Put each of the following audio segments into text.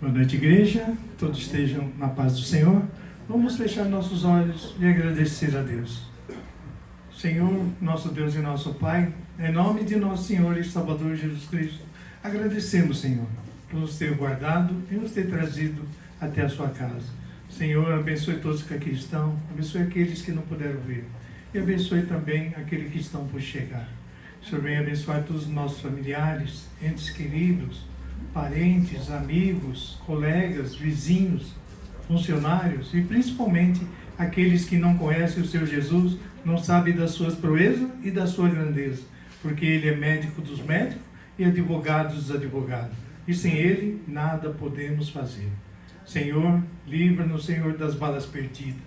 Boa noite, igreja. Todos estejam na paz do Senhor. Vamos fechar nossos olhos e agradecer a Deus. Senhor, nosso Deus e nosso Pai, em nome de nosso Senhor e Salvador Jesus Cristo, agradecemos, Senhor, por nos ter guardado e nos ter trazido até a sua casa. Senhor, abençoe todos que aqui estão, abençoe aqueles que não puderam vir e abençoe também aqueles que estão por chegar. Senhor, venha abençoar todos os nossos familiares, entes queridos, parentes, amigos, colegas, vizinhos, funcionários e principalmente aqueles que não conhecem o Senhor Jesus, não sabem das suas proezas e da sua grandeza, porque Ele é médico dos médicos e advogado dos advogados. E sem Ele, nada podemos fazer. Senhor, livra-nos, Senhor, das balas perdidas,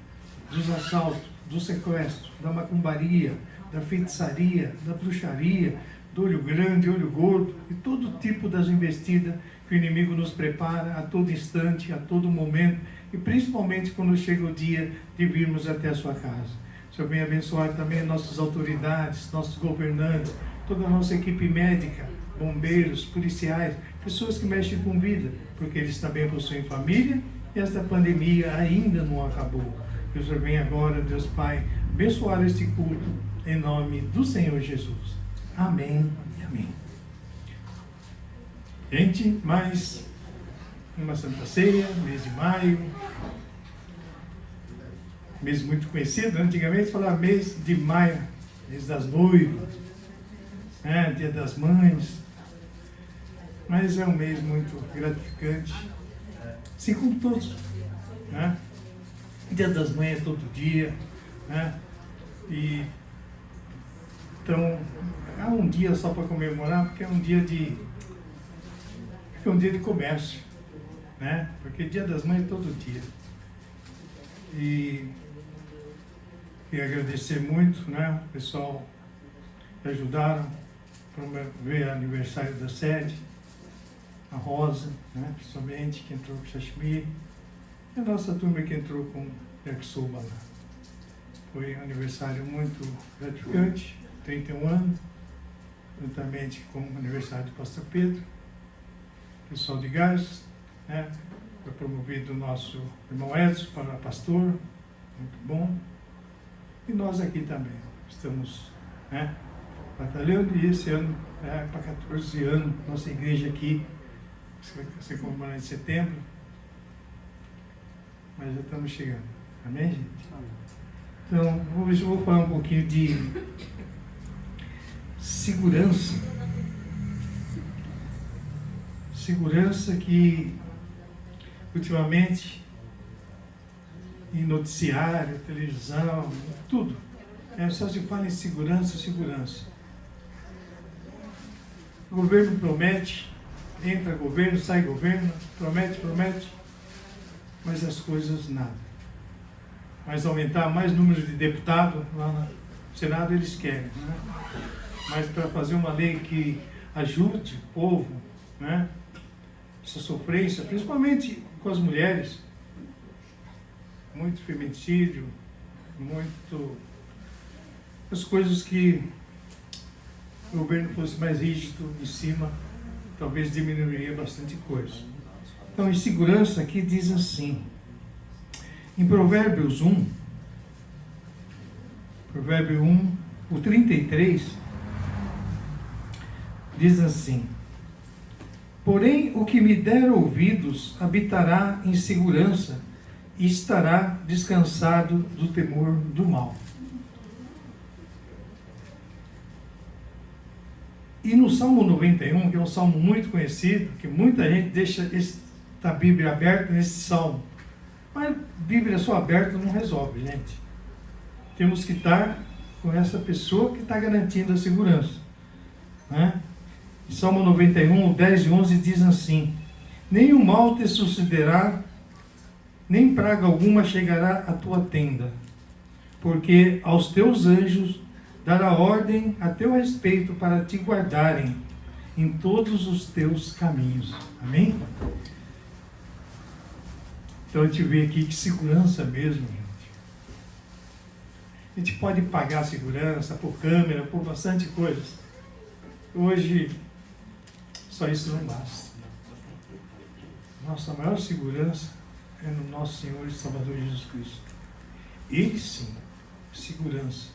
dos assaltos, do sequestro, da macumbaria, da feitiçaria, da bruxaria, do olho grande, olho gordo e todo tipo das investidas que o inimigo nos prepara a todo instante, a todo momento e principalmente quando chega o dia de virmos até a sua casa. O Senhor venha abençoar também nossas autoridades, nossos governantes, toda a nossa equipe médica, bombeiros, policiais, pessoas que mexem com vida, porque eles também possuem família e esta pandemia ainda não acabou. Que o Senhor venha agora, Deus Pai, abençoar este culto em nome do Senhor Jesus. Amém e amém. Gente, mais uma Santa Ceia, mês de maio, mês muito conhecido. Antigamente falava mês de maio, mês das noivas, Dia das Mães, mas é um mês muito gratificante, assim como todos, Dia das Mães é todo dia, e então há um dia só para comemorar, porque é um dia de comércio, porque Dia das Mães é todo dia. E agradecer muito, o pessoal que ajudaram a promover o aniversário da sede, a Rosa, principalmente, que entrou com o Sashimi, e a nossa turma que entrou com o Yakisoba lá. Foi um aniversário muito gratificante, 31 anos, juntamente com o aniversário do Pastor Pedro, pessoal de Gás, foi promovido o nosso irmão Edson para pastor, muito bom, e nós aqui também estamos batalhando, e esse ano para 14 anos, nossa igreja aqui, vai ser comemorada em setembro, mas já estamos chegando, amém, gente? Então, hoje eu vou falar um pouquinho de segurança. Segurança que, ultimamente, em noticiário, televisão, tudo, só se fala em segurança, segurança. O governo promete, entra governo, sai governo, promete, mas as coisas nada. Mas aumentar mais número de deputados lá no Senado eles querem, Mas para fazer uma lei que ajude o povo, essa sofrência, principalmente com as mulheres, muito feminicídio, as coisas que o governo fosse mais rígido em cima, talvez diminuiria bastante coisa. Então, em segurança aqui diz assim, em Provérbios 1, o 33, diz assim, porém o que me der ouvidos habitará em segurança e estará descansado do temor do mal. E no Salmo 91, que é um salmo muito conhecido, que muita gente deixa a Bíblia aberta nesse salmo, mas Bíblia só aberta não resolve, gente. Temos que estar com essa pessoa que está garantindo a segurança. Salmo 91, 10 e 11 diz assim, nenhum mal te sucederá, nem praga alguma chegará à tua tenda, porque aos teus anjos dará ordem a teu respeito para te guardarem em todos os teus caminhos. Amém? Então a gente vê aqui que segurança mesmo, gente. A gente pode pagar segurança por câmera, por bastante coisas. Hoje, só isso não basta. nossa maior segurança é no nosso Senhor e Salvador Jesus Cristo. Ele sim, segurança.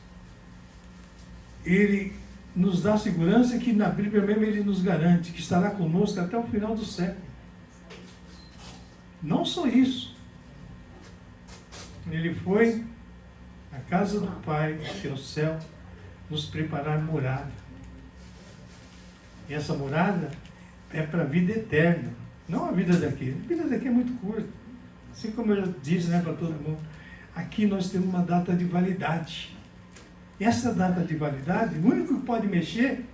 Ele nos dá segurança que na Bíblia mesmo ele nos garante que estará conosco até o final do século. Não só isso. Ele foi à casa do Pai, que é o céu, nos preparar morada. E essa morada é para a vida eterna, não a vida daqui. A vida daqui é muito curta. Assim como eu disse, né, para todo mundo, aqui nós temos uma data de validade. E essa data de validade, o único que pode mexer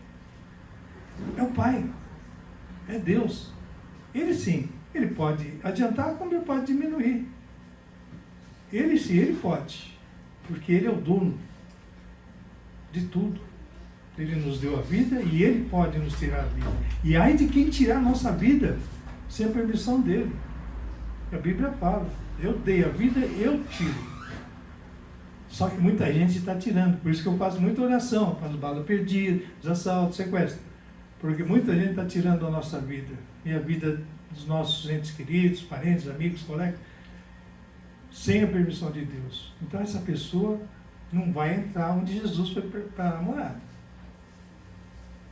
é o Pai, é Deus. Ele sim, ele pode adiantar como ele pode diminuir. Ele sim, ele pode, porque ele é o dono de tudo. Ele nos deu a vida e ele pode nos tirar a vida. E ai de quem tirar a nossa vida sem a permissão dele. A Bíblia fala, eu dei a vida, eu tiro. Só que muita gente está tirando, por isso que eu faço muita oração, faço bala perdida, assaltos, sequestro. Porque muita gente está tirando a nossa vida, e a vida dos nossos entes queridos, parentes, amigos, colegas, sem a permissão de Deus. Então essa pessoa não vai entrar onde Jesus foi para morada.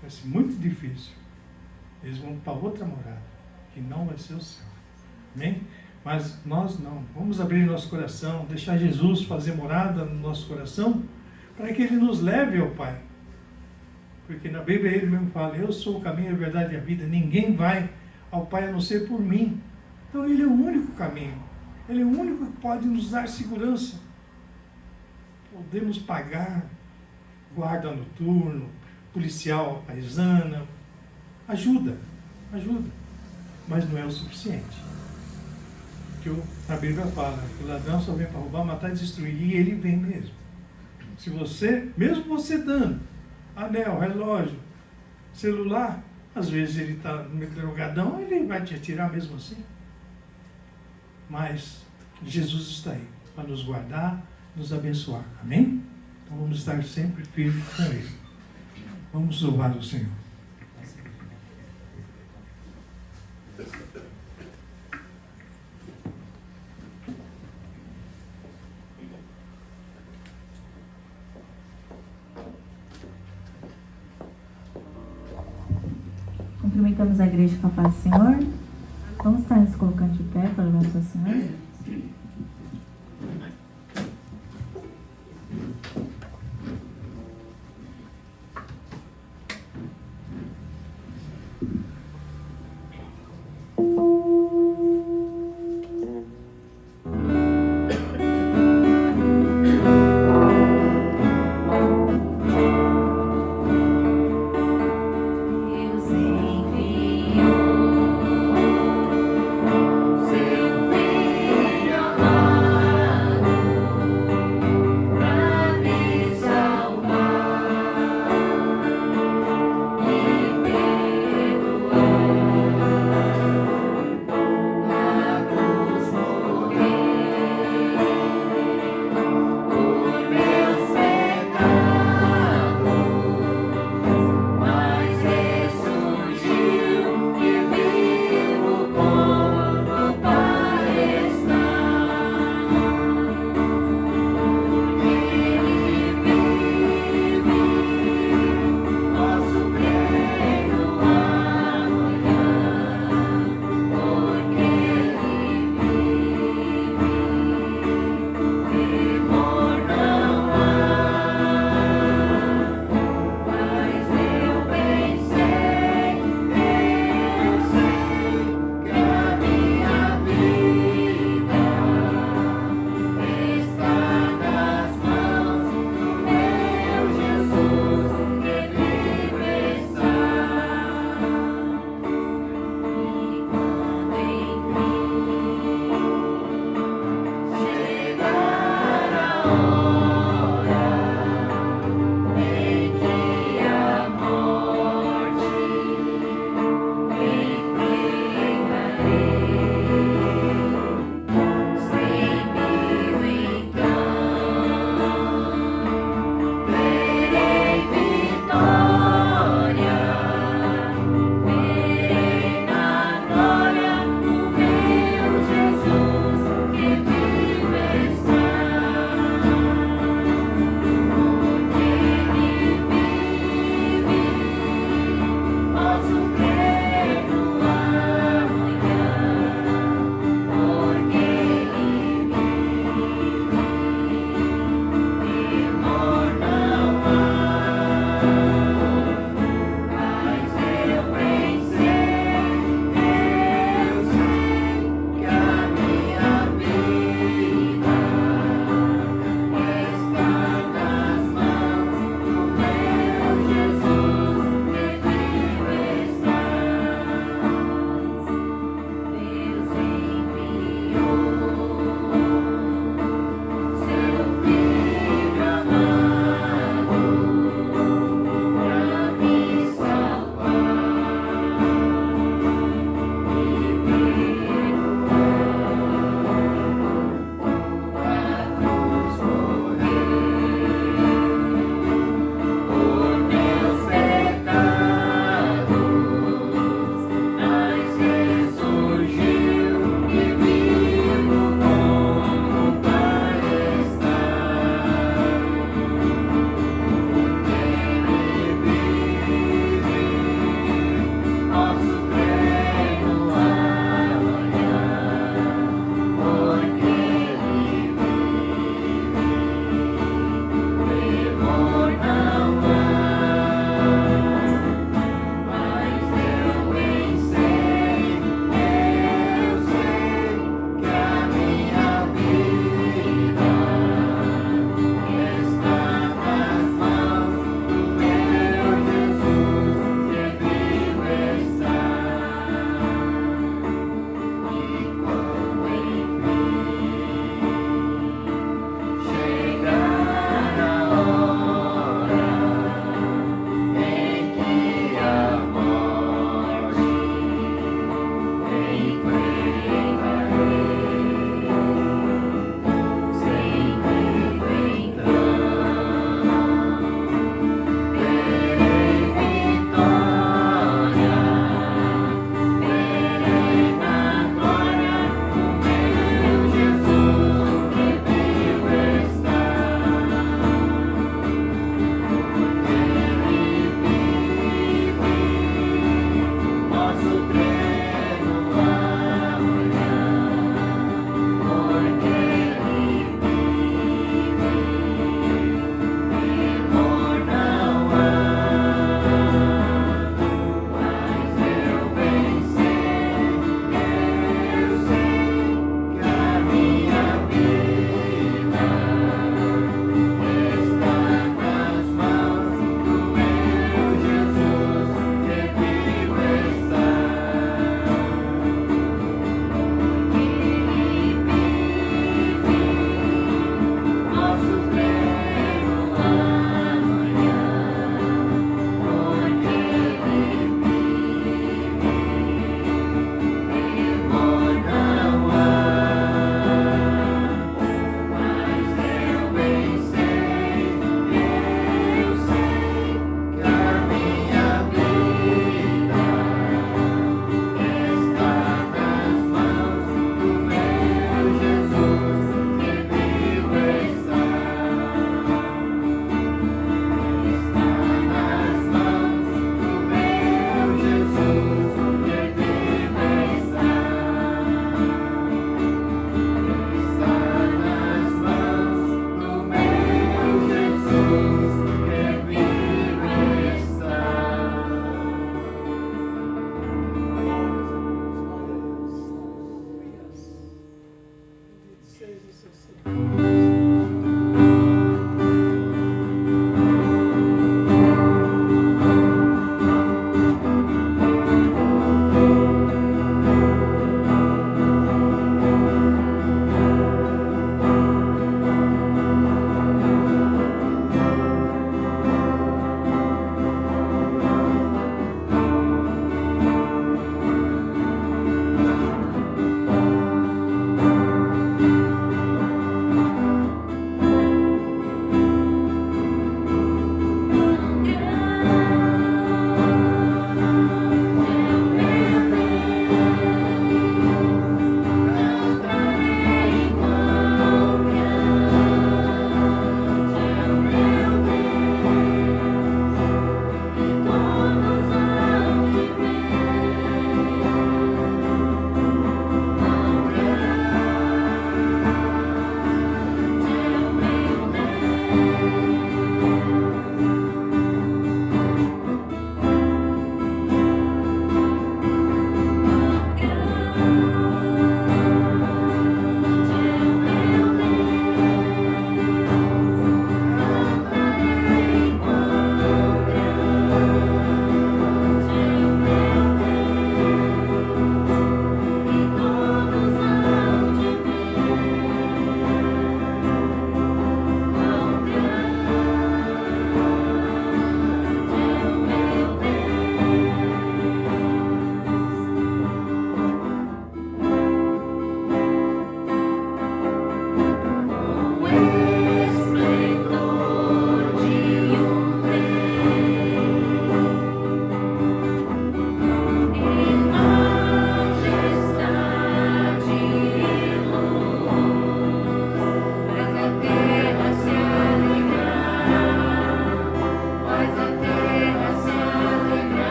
Vai ser muito difícil. Eles vão para outra morada, que não vai ser o céu. Amém? Mas nós não. Vamos abrir nosso coração, deixar Jesus fazer morada no nosso coração, para que Ele nos leve ao Pai. Porque na Bíblia Ele mesmo fala, eu sou o caminho, a verdade e a vida. Ninguém vai ao Pai a não ser por mim. Então Ele é o único caminho. Ele é o único que pode nos dar segurança. Podemos pagar guarda noturno, policial paisana, ajuda, mas não é o suficiente. Porque a Bíblia fala que o ladrão só vem para roubar, matar e destruir, e ele vem mesmo. Se você, mesmo você dando anel, relógio, celular, às vezes ele está drogadão, ele vai te atirar mesmo assim. Mas Jesus está aí para nos guardar, nos abençoar. Amém? Então vamos estar sempre firmes com Ele. Vamos louvar o Senhor. Cumprimentamos a igreja com a paz do Senhor. Vamos estar nos colocando de pé para louvar o Senhor. Seu filho amado.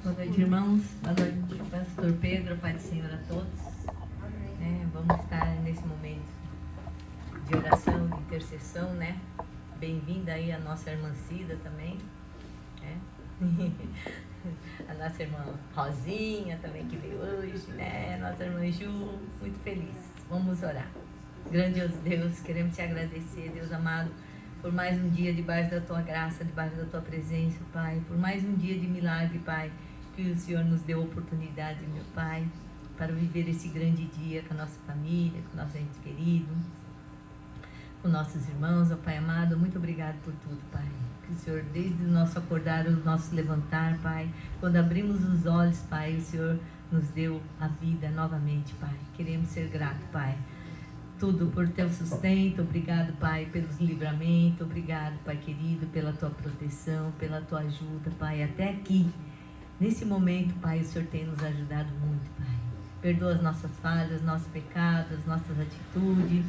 Boa noite, irmãos. Boa noite, pastor Pedro. Pai do Senhor a todos. Vamos estar nesse momento de oração, de intercessão, né? Bem-vinda aí a nossa irmã Cida também, né? A nossa irmã Rosinha também que veio hoje, né? Nossa irmã Ju, muito feliz. Vamos orar. Grandioso Deus, queremos te agradecer, Deus amado, por mais um dia debaixo da tua graça, debaixo da tua presença, Pai, por mais um dia de milagre, Pai, que o Senhor nos deu oportunidade, meu Pai, para viver esse grande dia com a nossa família, com o nosso ente querido, com nossos irmãos, ó Pai amado. Muito obrigado por tudo, Pai. Que o Senhor, desde o nosso acordar, o nosso levantar, Pai, quando abrimos os olhos, Pai, o Senhor nos deu a vida novamente, Pai. Queremos ser gratos, Pai. Tudo por teu sustento. Obrigado, Pai, pelos livramentos. Obrigado, Pai querido, pela tua proteção, pela tua ajuda, Pai. Até aqui, nesse momento, Pai, o Senhor tem nos ajudado muito, Pai. Perdoa as nossas falhas, nossos pecados, nossas atitudes.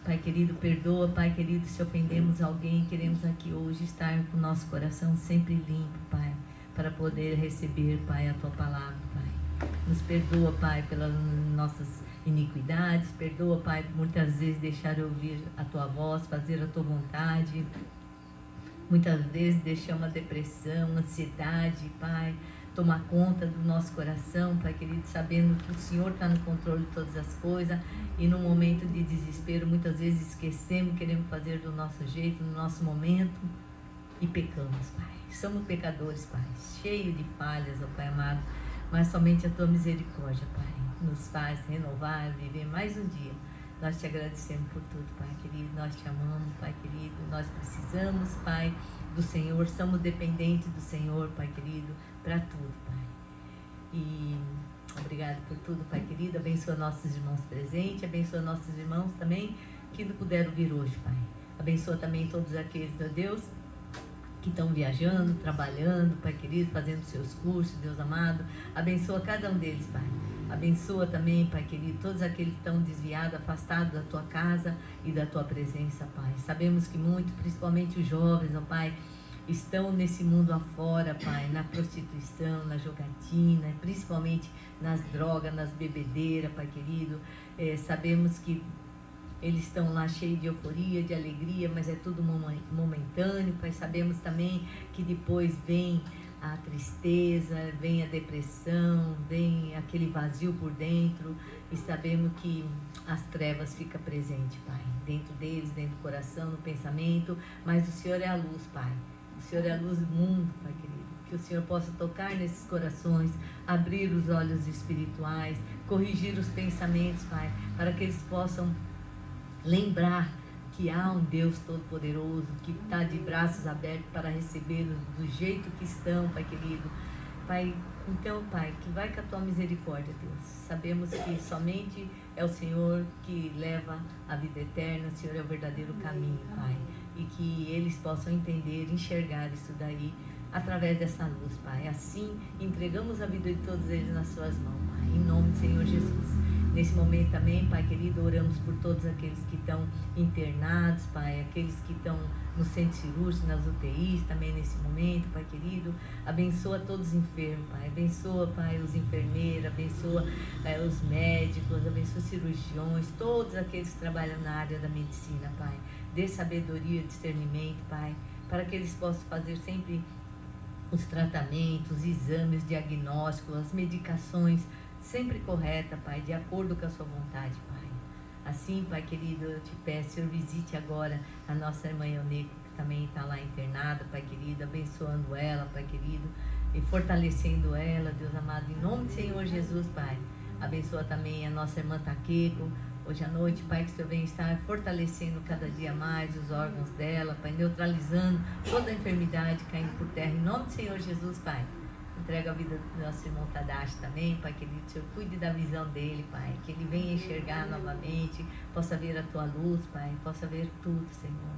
Pai querido, perdoa, Pai querido, se ofendemos alguém. Queremos aqui hoje estar com o nosso coração sempre limpo, Pai, para poder receber, Pai, a tua palavra, Pai. Nos perdoa, Pai, pelas nossas iniquidades. Perdoa, Pai, por muitas vezes deixar eu ouvir a tua voz, fazer a tua vontade. Muitas vezes deixamos a depressão, a ansiedade, Pai, tomar conta do nosso coração, Pai querido, sabendo que o Senhor está no controle de todas as coisas, e no momento de desespero, muitas vezes esquecemos, queremos fazer do nosso jeito, no nosso momento, e pecamos, Pai. Somos pecadores, Pai, cheios de falhas, ó Pai amado, mas somente a tua misericórdia, Pai, nos faz renovar, viver mais um dia. Nós te agradecemos por tudo, Pai querido, nós te amamos, Pai querido, nós precisamos, Pai, do Senhor, somos dependentes do Senhor, Pai querido, para tudo, Pai. E obrigado por tudo, Pai querido. Abençoa nossos irmãos presentes, abençoa nossos irmãos também que não puderam vir hoje, Pai. Abençoa também todos aqueles, meu Deus, que estão viajando, trabalhando, Pai querido, fazendo seus cursos, Deus amado. Abençoa cada um deles, Pai. Abençoa também, Pai querido, todos aqueles que estão desviados, afastados da tua casa e da tua presença, Pai. Sabemos que muitos, principalmente os jovens, ó Pai, estão nesse mundo afora, Pai, na prostituição, na jogatina, principalmente nas drogas, nas bebedeiras, Pai querido. Sabemos que eles estão lá cheios de euforia, de alegria, mas é tudo momentâneo, Pai. Sabemos também que depois vem a tristeza, vem a depressão, vem aquele vazio por dentro, e sabemos que as trevas ficam presentes, Pai, dentro deles, dentro do coração, no pensamento, mas o Senhor é a luz, Pai. O Senhor é a luz do mundo, Pai querido. Que o Senhor possa tocar nesses corações, abrir os olhos espirituais, corrigir os pensamentos, Pai, para que eles possam lembrar que há um Deus Todo-Poderoso que está de braços abertos para recebê-los do jeito que estão, Pai querido. Pai, então, Pai, que vai com a tua misericórdia, Deus. Sabemos que somente é o Senhor que leva a vida eterna, o Senhor é o verdadeiro caminho, Pai. E que eles possam entender, enxergar isso daí através dessa luz, Pai. Assim, entregamos a vida de todos eles nas suas mãos, Pai, em nome do Senhor Jesus. Nesse momento também, Pai querido, oramos por todos aqueles que estão internados, Pai, aqueles que estão no centro cirúrgico, nas UTIs também nesse momento, Pai querido. Abençoa todos os enfermos, Pai. Abençoa, Pai, os enfermeiros, abençoa os médicos, abençoa os cirurgiões, todos aqueles que trabalham na área da medicina, Pai. Dê sabedoria, discernimento, Pai, para que eles possam fazer sempre os tratamentos, os exames, diagnósticos, as medicações sempre correta, Pai, de acordo com a sua vontade, Pai. Assim, Pai querido, eu te peço, Senhor, visite agora a nossa irmã Eunice, que também está lá internada, Pai querido, abençoando ela, Pai querido, e fortalecendo ela, Deus amado, em nome do Senhor Jesus, Pai. Abençoa também a nossa irmã Taqueco, hoje à noite, Pai, que o Senhor venha estar fortalecendo cada dia mais os órgãos dela, Pai, neutralizando toda a enfermidade caindo por terra, em nome do Senhor Jesus, Pai. Entrega a vida do nosso irmão Tadashi também, Pai querido, Senhor, cuide da visão dele, Pai, que ele venha enxergar novamente, possa ver a tua luz, Pai, possa ver tudo, Senhor.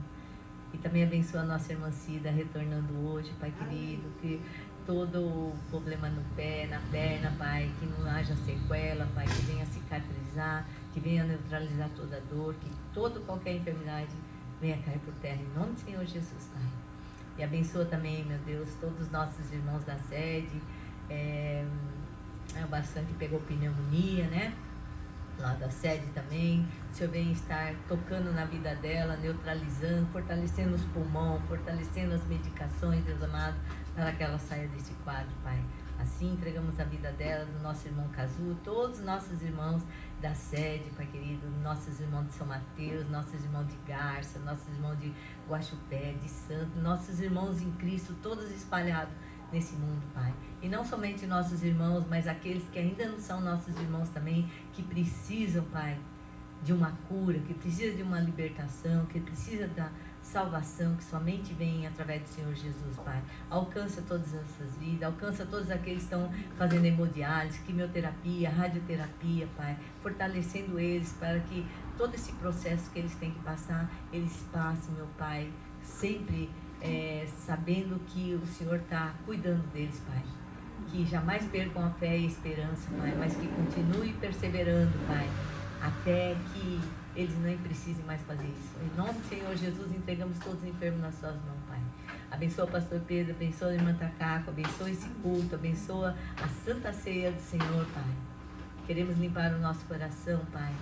E também abençoa a nossa irmã Cida retornando hoje, Pai querido, que todo o problema no pé, na perna, Pai, que não haja sequela, Pai, que venha cicatrizar, que venha neutralizar toda dor, que qualquer enfermidade venha cair por terra, em nome do Senhor Jesus, Pai. E abençoa também, meu Deus, todos os nossos irmãos da sede, bastante pegou pneumonia, né? lá da sede também. O Senhor vem estar tocando na vida dela, neutralizando, fortalecendo os pulmões, fortalecendo as medicações, Deus amado, para que ela saia desse quadro, Pai. Assim entregamos a vida dela, do nosso irmão Cazu, todos os nossos irmãos da sede, Pai querido, nossos irmãos de São Mateus, nossos irmãos de Garça, nossos irmãos de Guaxupé, de Santo, nossos irmãos em Cristo, todos espalhados nesse mundo, Pai. E não somente nossos irmãos, mas aqueles que ainda não são nossos irmãos também, que precisam, Pai, de uma cura, que precisa de uma libertação, que precisa da salvação que somente vem através do Senhor Jesus, Pai. Alcança todas essas vidas, alcança todos aqueles que estão fazendo hemodiálise, quimioterapia, radioterapia, Pai, fortalecendo eles para que todo esse processo que eles têm que passar, eles passem, meu Pai, sempre sabendo que o Senhor está cuidando deles, Pai. Que jamais percam a fé e a esperança, Pai, mas que continue perseverando, Pai, até que eles nem precisem mais fazer isso. Em nome do Senhor Jesus, entregamos todos os enfermos nas suas mãos, Pai. Abençoa o pastor Pedro, abençoa a irmã Tacaco, abençoa esse culto, abençoa a Santa Ceia do Senhor, Pai. Queremos limpar o nosso coração, Pai,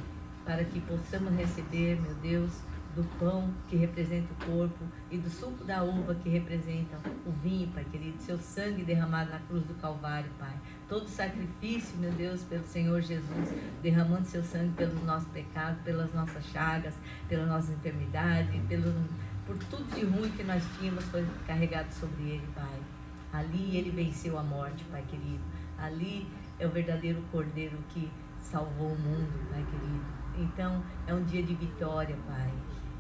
para que possamos receber, meu Deus, do pão que representa o corpo e do suco da uva que representa o vinho, Pai querido, seu sangue derramado na cruz do Calvário, Pai. Todo sacrifício, meu Deus, pelo Senhor Jesus, derramando seu sangue pelos nossos pecados, pelas nossas chagas, pelas nossas enfermidades, por tudo de ruim que nós tínhamos, foi carregado sobre ele, Pai. Ali ele venceu a morte, Pai querido. Ali é o verdadeiro Cordeiro que salvou o mundo, Pai querido. Então, é um dia de vitória, Pai.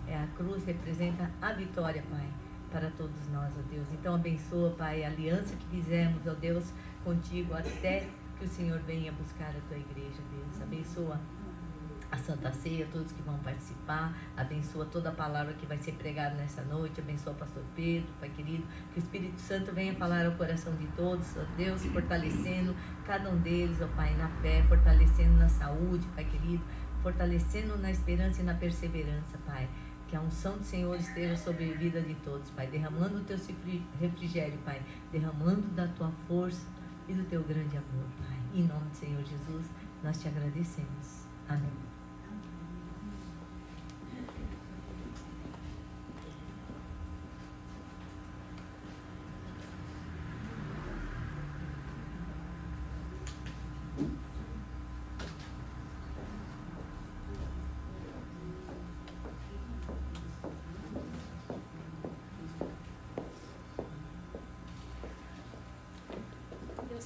A cruz representa a vitória, Pai, para todos nós, ó Deus. Então abençoa, Pai, a aliança que fizemos, ó Deus, contigo, até que o Senhor venha buscar a tua igreja, Deus. Abençoa a Santa Ceia, todos que vão participar, abençoa toda a palavra que vai ser pregada nessa noite, abençoa o pastor Pedro, Pai querido, que o Espírito Santo venha falar ao coração de todos, ó Deus, fortalecendo cada um deles, ó Pai, na fé, fortalecendo na saúde, Pai querido, fortalecendo na esperança e na perseverança, Pai. Que a unção do Senhor esteja sobre a vida de todos, Pai, derramando o teu refrigério, Pai, derramando da tua força e do teu grande amor, Pai. Em nome do Senhor Jesus, nós te agradecemos. Amém.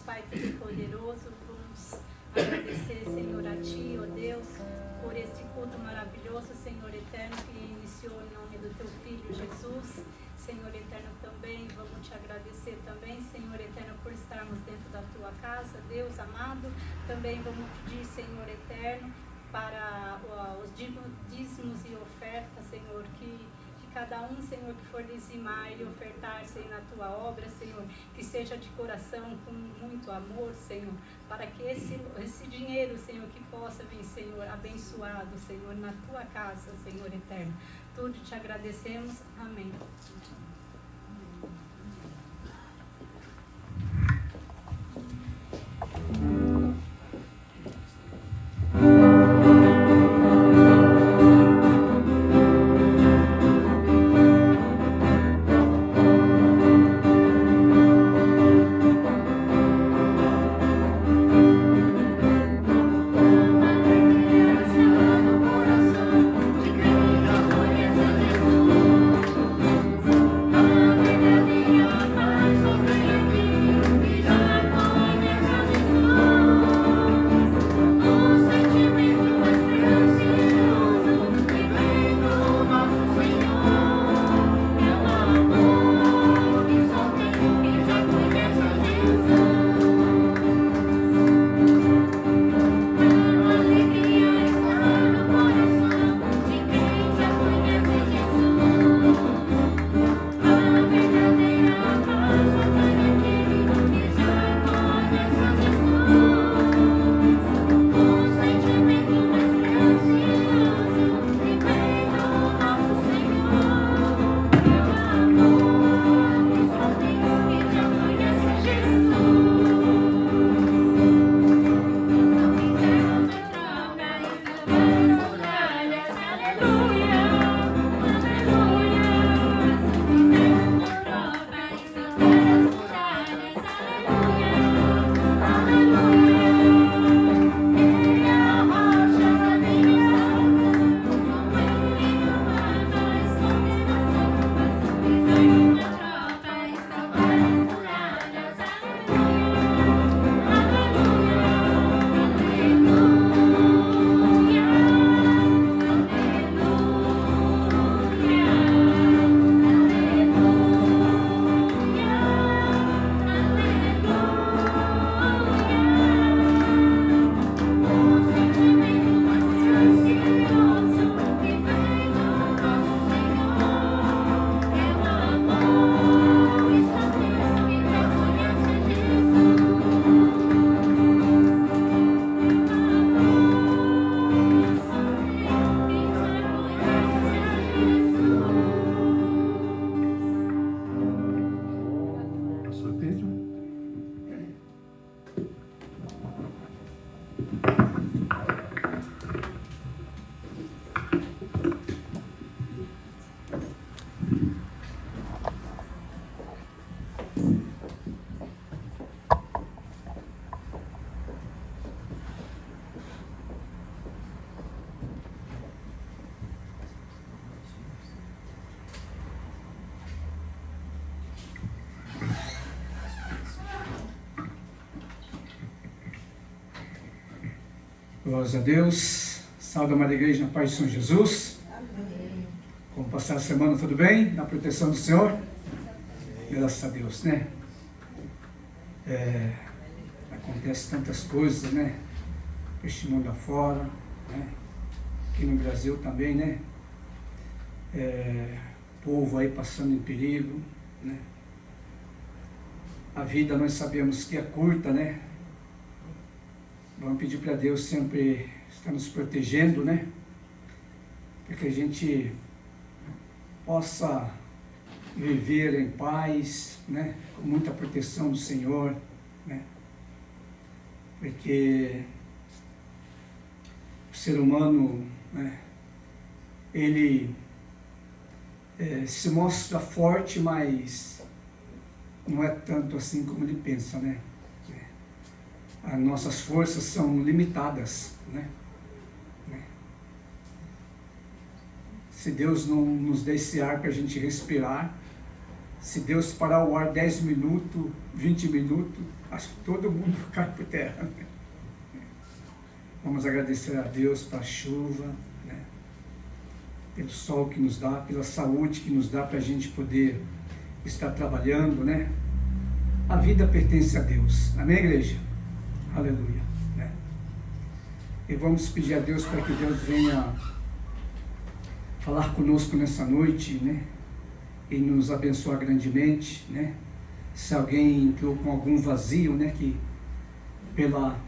Pai Todo-Poderoso, vamos agradecer, Senhor, a Ti, ó Deus, por este culto maravilhoso, Senhor Eterno, que iniciou em nome do Teu Filho Jesus. Senhor Eterno, também vamos Te agradecer também, Senhor Eterno, por estarmos dentro da Tua casa, Deus amado. Também vamos pedir, Senhor Eterno, para os dízimos e ofertas, Senhor, que cada um, Senhor, que for dizimar e ofertar, Senhor, na Tua obra, Senhor, que seja de coração, com muito amor, Senhor, para que esse dinheiro, Senhor, que possa vir, Senhor, abençoado, Senhor, na Tua casa, Senhor Eterno. Tudo Te agradecemos. Amém. Coração de quem já conhece a Jesus. Glórias a Deus. Salve, amada igreja, na paz de São Jesus. Como passar a semana, tudo bem? Na proteção do Senhor? Graças a Deus, né? Acontece tantas coisas, né? Este mundo afora, né? Aqui no Brasil também, né? Povo aí passando em perigo, né? A vida nós sabemos que é curta, né? Vamos pedir para Deus sempre estar nos protegendo, né? Para que a gente possa viver em paz, né? Com muita proteção do Senhor, né? Porque o ser humano, né? Ele se mostra forte, mas não é tanto assim como ele pensa, né? As nossas forças são limitadas, né? Se Deus não nos dá esse ar para a gente respirar, se Deus parar o ar 10 minutos, 20 minutos, acho que todo mundo cai por terra, né? Vamos agradecer a Deus pela chuva, né? Pelo sol que nos dá, pela saúde que nos dá para a gente poder estar trabalhando, né? A vida pertence a Deus, amém, igreja? Aleluia, né? E vamos pedir a Deus para que Deus venha falar conosco nessa noite, né? E nos abençoar grandemente, né? Se alguém entrou com algum vazio, né? Que pela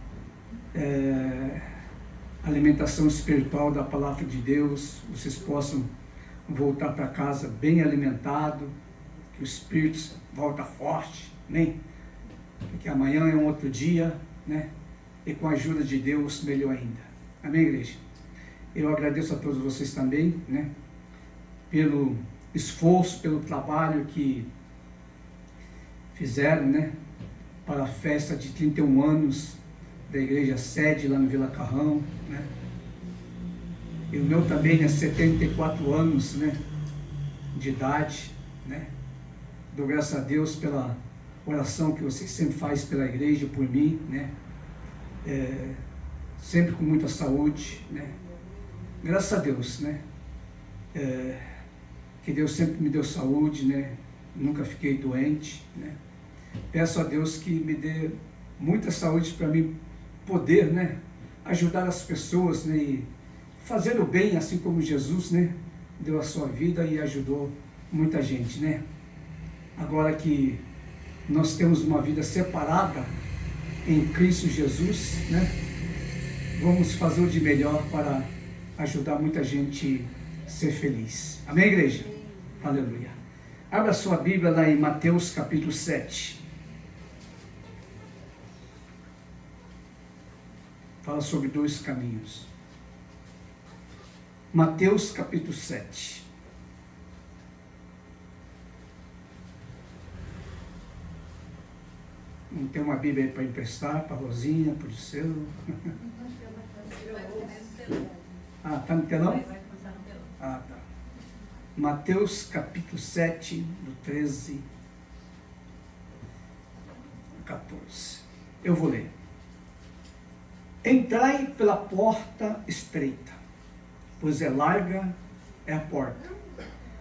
alimentação espiritual da palavra de Deus, vocês possam voltar para casa bem alimentado, que o Espírito volta forte, amém? Porque amanhã é um outro dia, né? E com a ajuda de Deus, melhor ainda. Amém, igreja? Eu agradeço a todos vocês também, né? Pelo esforço, pelo trabalho que fizeram, né? Para a festa de 31 anos da igreja sede lá no Vila Carrão, né? E o meu também é 74 anos, né? De idade, né? Dou graças a Deus pela oração que vocês sempre fazem pela igreja, por mim, né? Sempre com muita saúde, né? Graças a Deus, né? Que Deus sempre me deu saúde, né? Nunca fiquei doente, né? Peço a Deus que me dê muita saúde para mim poder, né? Ajudar as pessoas, né? E fazer o bem, assim como Jesus, né? Deu a sua vida e ajudou muita gente, né? Agora que nós temos uma vida separada em Cristo Jesus, né? Vamos fazer o de melhor para ajudar muita gente a ser feliz. Amém, igreja? Aleluia. Abra sua Bíblia lá em Mateus capítulo 7. Fala sobre 2 caminhos. Mateus capítulo 7. Não tem uma Bíblia aí para emprestar, para a Rosinha, para o Liceu? Ah, está no telão? Vai começar no telão. Ah, tá. Mateus capítulo 7, do 13 a 14. Eu vou ler. Entrai pela porta estreita, pois é larga é a porta,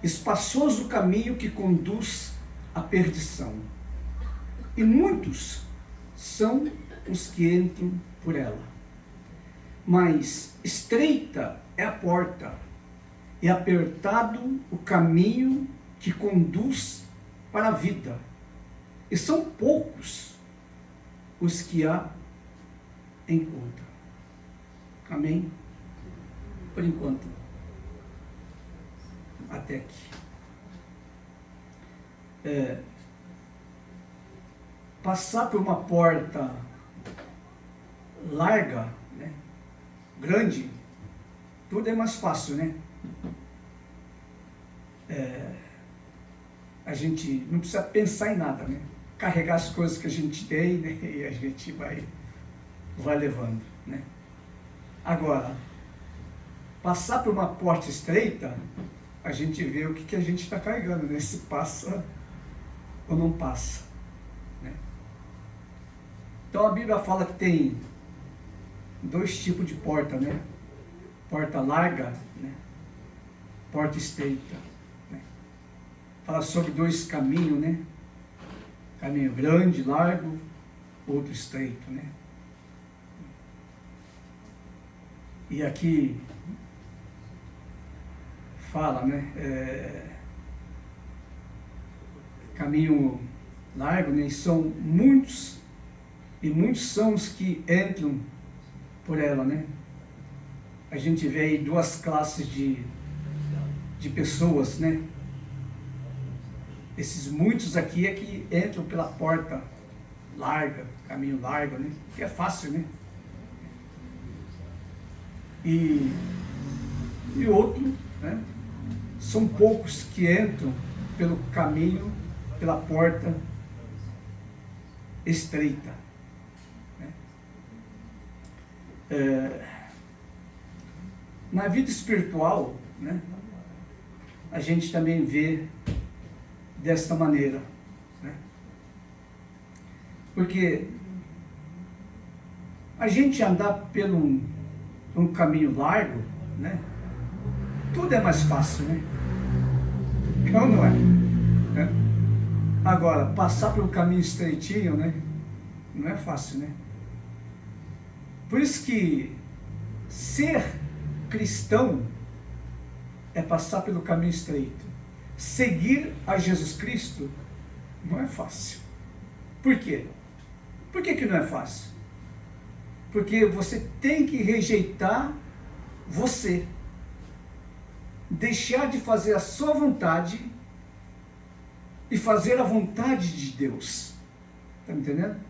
espaçoso o caminho que conduz à perdição, e muitos são os que entram por ela. Mas estreita é a porta, e apertado o caminho que conduz para a vida, e são poucos os que a encontram. Amém? Por enquanto, até aqui. Passar por uma porta larga, né? Grande, tudo é mais fácil, né? A gente não precisa pensar em nada, né? Carregar as coisas que a gente tem, né? E a gente vai levando, né? Agora, passar por uma porta estreita, a gente vê o que a gente está carregando, né? Se passa ou não passa, né? Então a Bíblia fala que tem dois tipos de porta, né? Porta larga, né? Porta estreita, né? Fala sobre dois caminhos, né? Caminho grande, largo, outro estreito, né? E aqui fala, né? Caminho largo, né? E são muitos, e muitos são os que entram por ela, né? A gente vê aí duas classes de pessoas, né? Esses muitos aqui é que entram pela porta larga, caminho largo, né? Que é fácil, né? E outro, né? São poucos que entram pelo caminho, pela porta estreita, né? Na vida espiritual, né? A gente também vê desta maneira, né? Porque a gente andar pelo um caminho largo, né? Tudo é mais fácil, né? Não é? Né? Agora, passar pelo caminho estreitinho, né? Não é fácil, né? Por isso que ser cristão é passar pelo caminho estreito. Seguir a Jesus Cristo não é fácil. Por quê? Por que não é fácil? Porque você tem que rejeitar você. Deixar de fazer a sua vontade e fazer a vontade de Deus. Está me entendendo?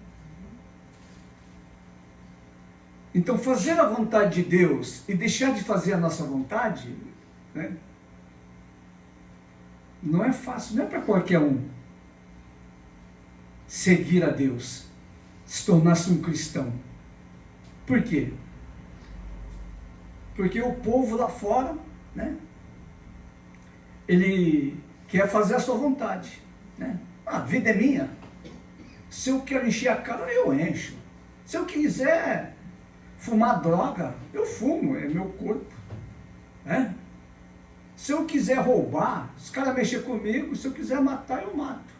Então, fazer a vontade de Deus e deixar de fazer a nossa vontade, né, não é fácil, não é para qualquer um seguir a Deus, se tornar-se um cristão. Por quê? Porque o povo lá fora, né, ele quer fazer a sua vontade, né? A vida é minha. Se eu quero encher a cara, eu encho. Se eu quiser fumar droga, eu fumo, é meu corpo, né? Se eu quiser roubar, os caras mexer comigo, se eu quiser matar, eu mato.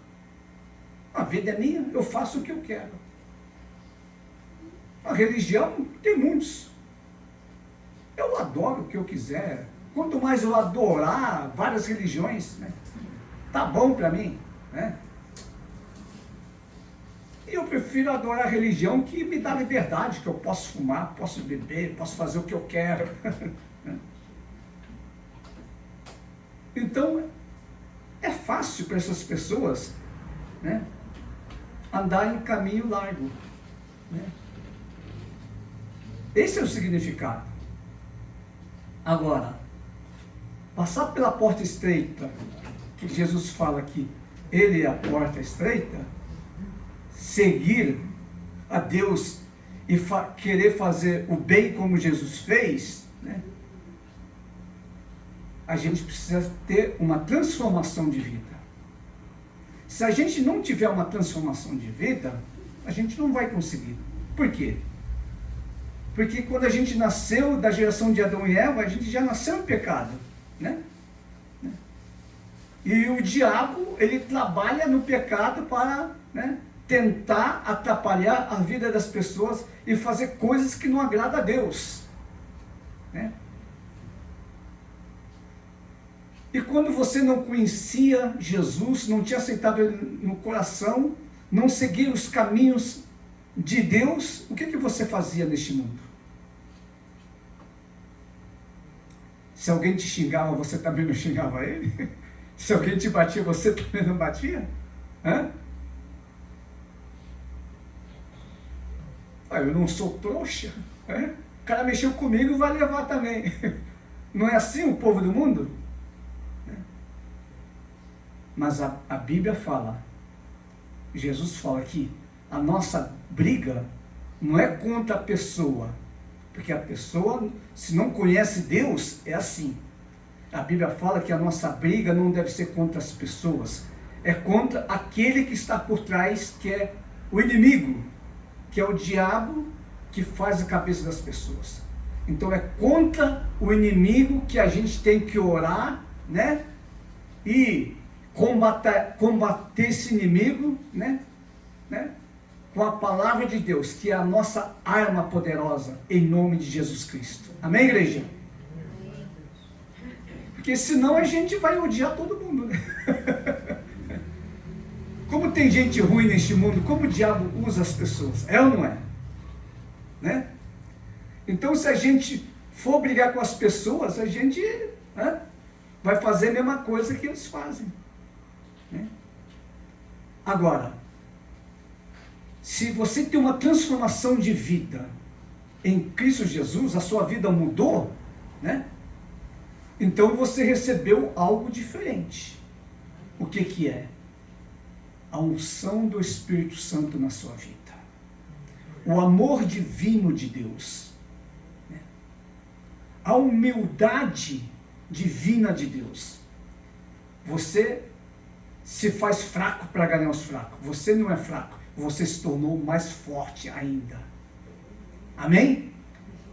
A vida é minha, eu faço o que eu quero. A religião tem muitos. Eu adoro o que eu quiser. Quanto mais eu adorar várias religiões, né, tá bom para mim, né? E eu prefiro adorar a religião que me dá liberdade, que eu posso fumar, posso beber, posso fazer o que eu quero. Então, é fácil para essas pessoas, né, andar em caminho largo, né? Esse é o significado. Agora, passar pela porta estreita, que Jesus fala que Ele é a porta estreita, seguir a Deus e querer fazer o bem como Jesus fez, né? A gente precisa ter uma transformação de vida. Se a gente não tiver uma transformação de vida, a gente não vai conseguir. Por quê? Porque quando a gente nasceu da geração de Adão e Eva, a gente já nasceu em pecado, né? E o diabo, ele trabalha no pecado para, né, tentar atrapalhar a vida das pessoas e fazer coisas que não agradam a Deus, né? E quando você não conhecia Jesus, não tinha aceitado Ele no coração, não seguia os caminhos de Deus, o que você fazia neste mundo? Se alguém te xingava, você também não xingava ele? Se alguém te batia, você também não batia? Hã? Eu não sou trouxa. O cara mexeu comigo, vai levar também. Não é assim o povo do mundo? Mas a Bíblia fala, Jesus fala que a nossa briga não é contra a pessoa, porque a pessoa, se não conhece Deus, é assim. A Bíblia fala que a nossa briga não deve ser contra as pessoas, é contra aquele que está por trás, que é o inimigo, que é o diabo, que faz a cabeça das pessoas. Então é contra o inimigo que a gente tem que orar, né? E combater esse inimigo, né? Com a palavra de Deus, que é a nossa arma poderosa, em nome de Jesus Cristo. Amém, igreja? Porque senão a gente vai odiar todo mundo, né? Como tem gente ruim neste mundo, como o diabo usa as pessoas? É ou não é? Né? Então, se a gente for brigar com as pessoas, a gente vai fazer a mesma coisa que eles fazem. Né? Agora, se você tem uma transformação de vida em Cristo Jesus, a sua vida mudou, né? Então você recebeu algo diferente. O que que é? A unção do Espírito Santo na sua vida. O amor divino de Deus. Né? A humildade divina de Deus. Você se faz fraco para ganhar os fracos. Você não é fraco. Você se tornou mais forte ainda. Amém?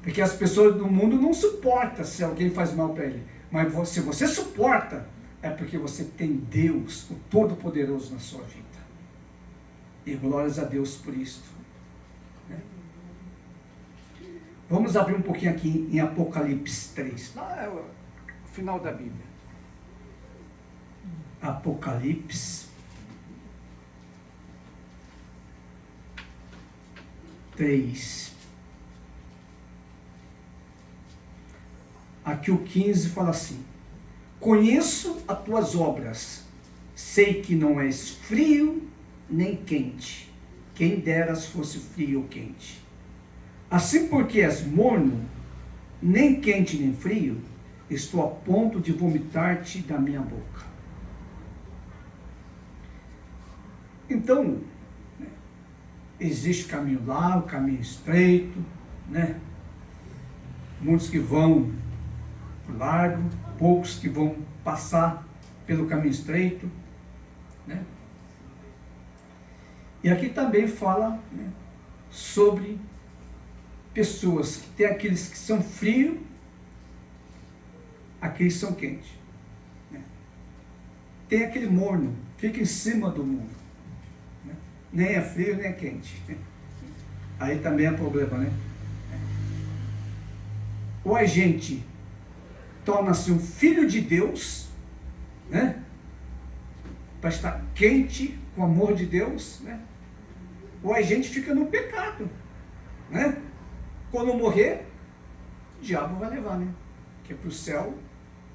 Porque as pessoas do mundo não suportam se alguém faz mal para ele. Mas se você suporta, é porque você tem Deus, o Todo-Poderoso, na sua vida. E glórias a Deus por isso. Vamos abrir um pouquinho aqui em Apocalipse 3. Lá é o final da Bíblia. Apocalipse 3. Aqui o 15 fala assim: conheço as tuas obras, sei que não és frio nem quente. Quem deras fosse frio ou quente. Assim, porque és morno, nem quente nem frio, estou a ponto de vomitar-te da minha boca. Então, né, existe caminho largo, caminho estreito, né? Muitos que vão por largo, poucos que vão passar pelo caminho estreito, né? E aqui também fala, né, sobre pessoas que tem aqueles que são frios, aqueles que são quentes. Né? Tem aquele morno, fica em cima do muro. Né? Nem é frio, nem é quente. Aí também é problema, né? Ou a gente torna-se um filho de Deus, né? Para estar quente com o amor de Deus, né? Ou a gente fica no pecado, né? Quando morrer, o diabo vai levar, né? Porque para o céu,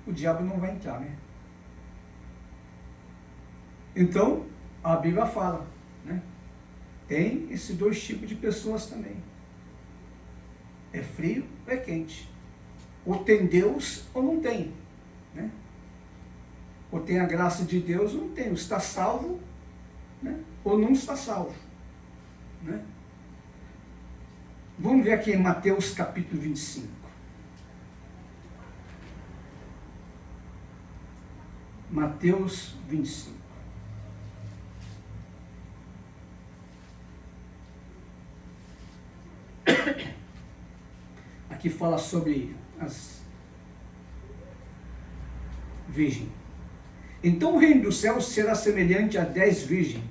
o diabo não vai entrar, né? Então, a Bíblia fala, né? Tem esses dois tipos de pessoas também. É frio ou é quente. Ou tem Deus ou não tem, né? Ou tem a graça de Deus ou não tem. Ou está salvo, né? Ou não está salvo, né? Vamos ver aqui em Mateus capítulo 25. Mateus 25. Aqui fala sobre as virgens. Então o reino dos céus será semelhante a 10 virgens,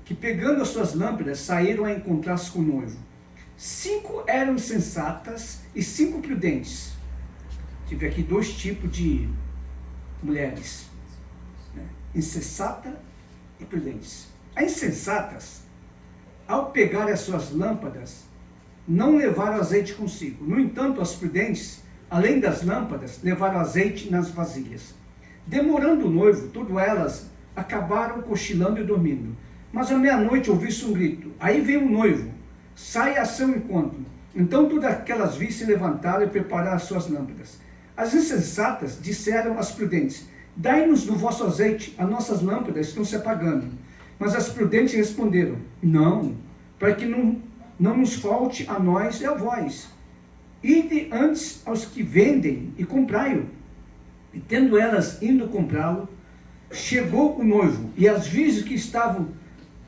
que pegando as suas lâmpadas saíram a encontrar-se com o noivo. 5 eram insensatas e 5 prudentes. Tive aqui 2 tipos de mulheres, né? Insensata e prudentes. As insensatas, ao pegarem as suas lâmpadas, não levaram azeite consigo. No entanto, as prudentes, além das lâmpadas, levaram azeite nas vasilhas. Demorando o noivo, todas elas acabaram cochilando e dormindo. Mas à meia-noite ouviu-se um grito. Aí veio o noivo, sai a seu encontro. Então todas aquelas virgens se levantaram e prepararam as suas lâmpadas. As insensatas disseram às prudentes: dai-nos do vosso azeite, as nossas lâmpadas estão se apagando. Mas as prudentes responderam: não, para que não nos falte a nós e a vós. Ide antes aos que vendem e comprai-o. E tendo elas indo comprá-lo, chegou o noivo, e as virgens que estavam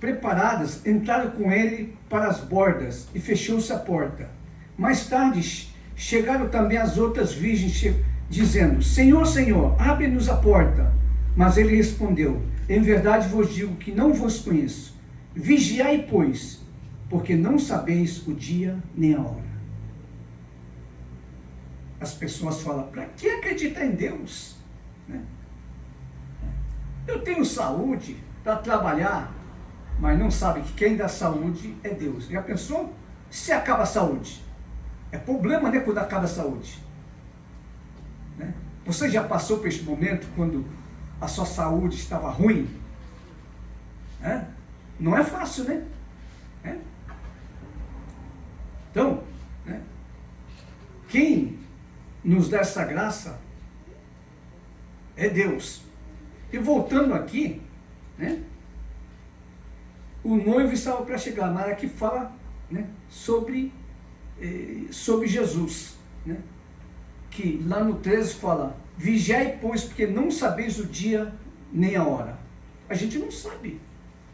preparadas entraram com ele para as bordas, e fechou-se a porta. Mais tarde, chegaram também as outras virgens, dizendo: Senhor, Senhor, abre-nos a porta. Mas ele respondeu: em verdade vos digo que não vos conheço. Vigiai, pois, porque não sabeis o dia nem a hora. As pessoas falam: para que acreditar em Deus? Né? Eu tenho saúde para trabalhar, mas não sabe que quem dá saúde é Deus. Já pensou? Se acaba a saúde, é problema, né, quando acaba a saúde. Né? Você já passou por este momento quando a sua saúde estava ruim? Né? Não é fácil, né? Então, né, quem nos dá essa graça é Deus. E voltando aqui, né, o noivo estava para chegar, mas aqui fala, né, sobre Jesus, né, que lá no 13 fala: vigiai, pois, porque não sabeis o dia nem a hora. A gente não sabe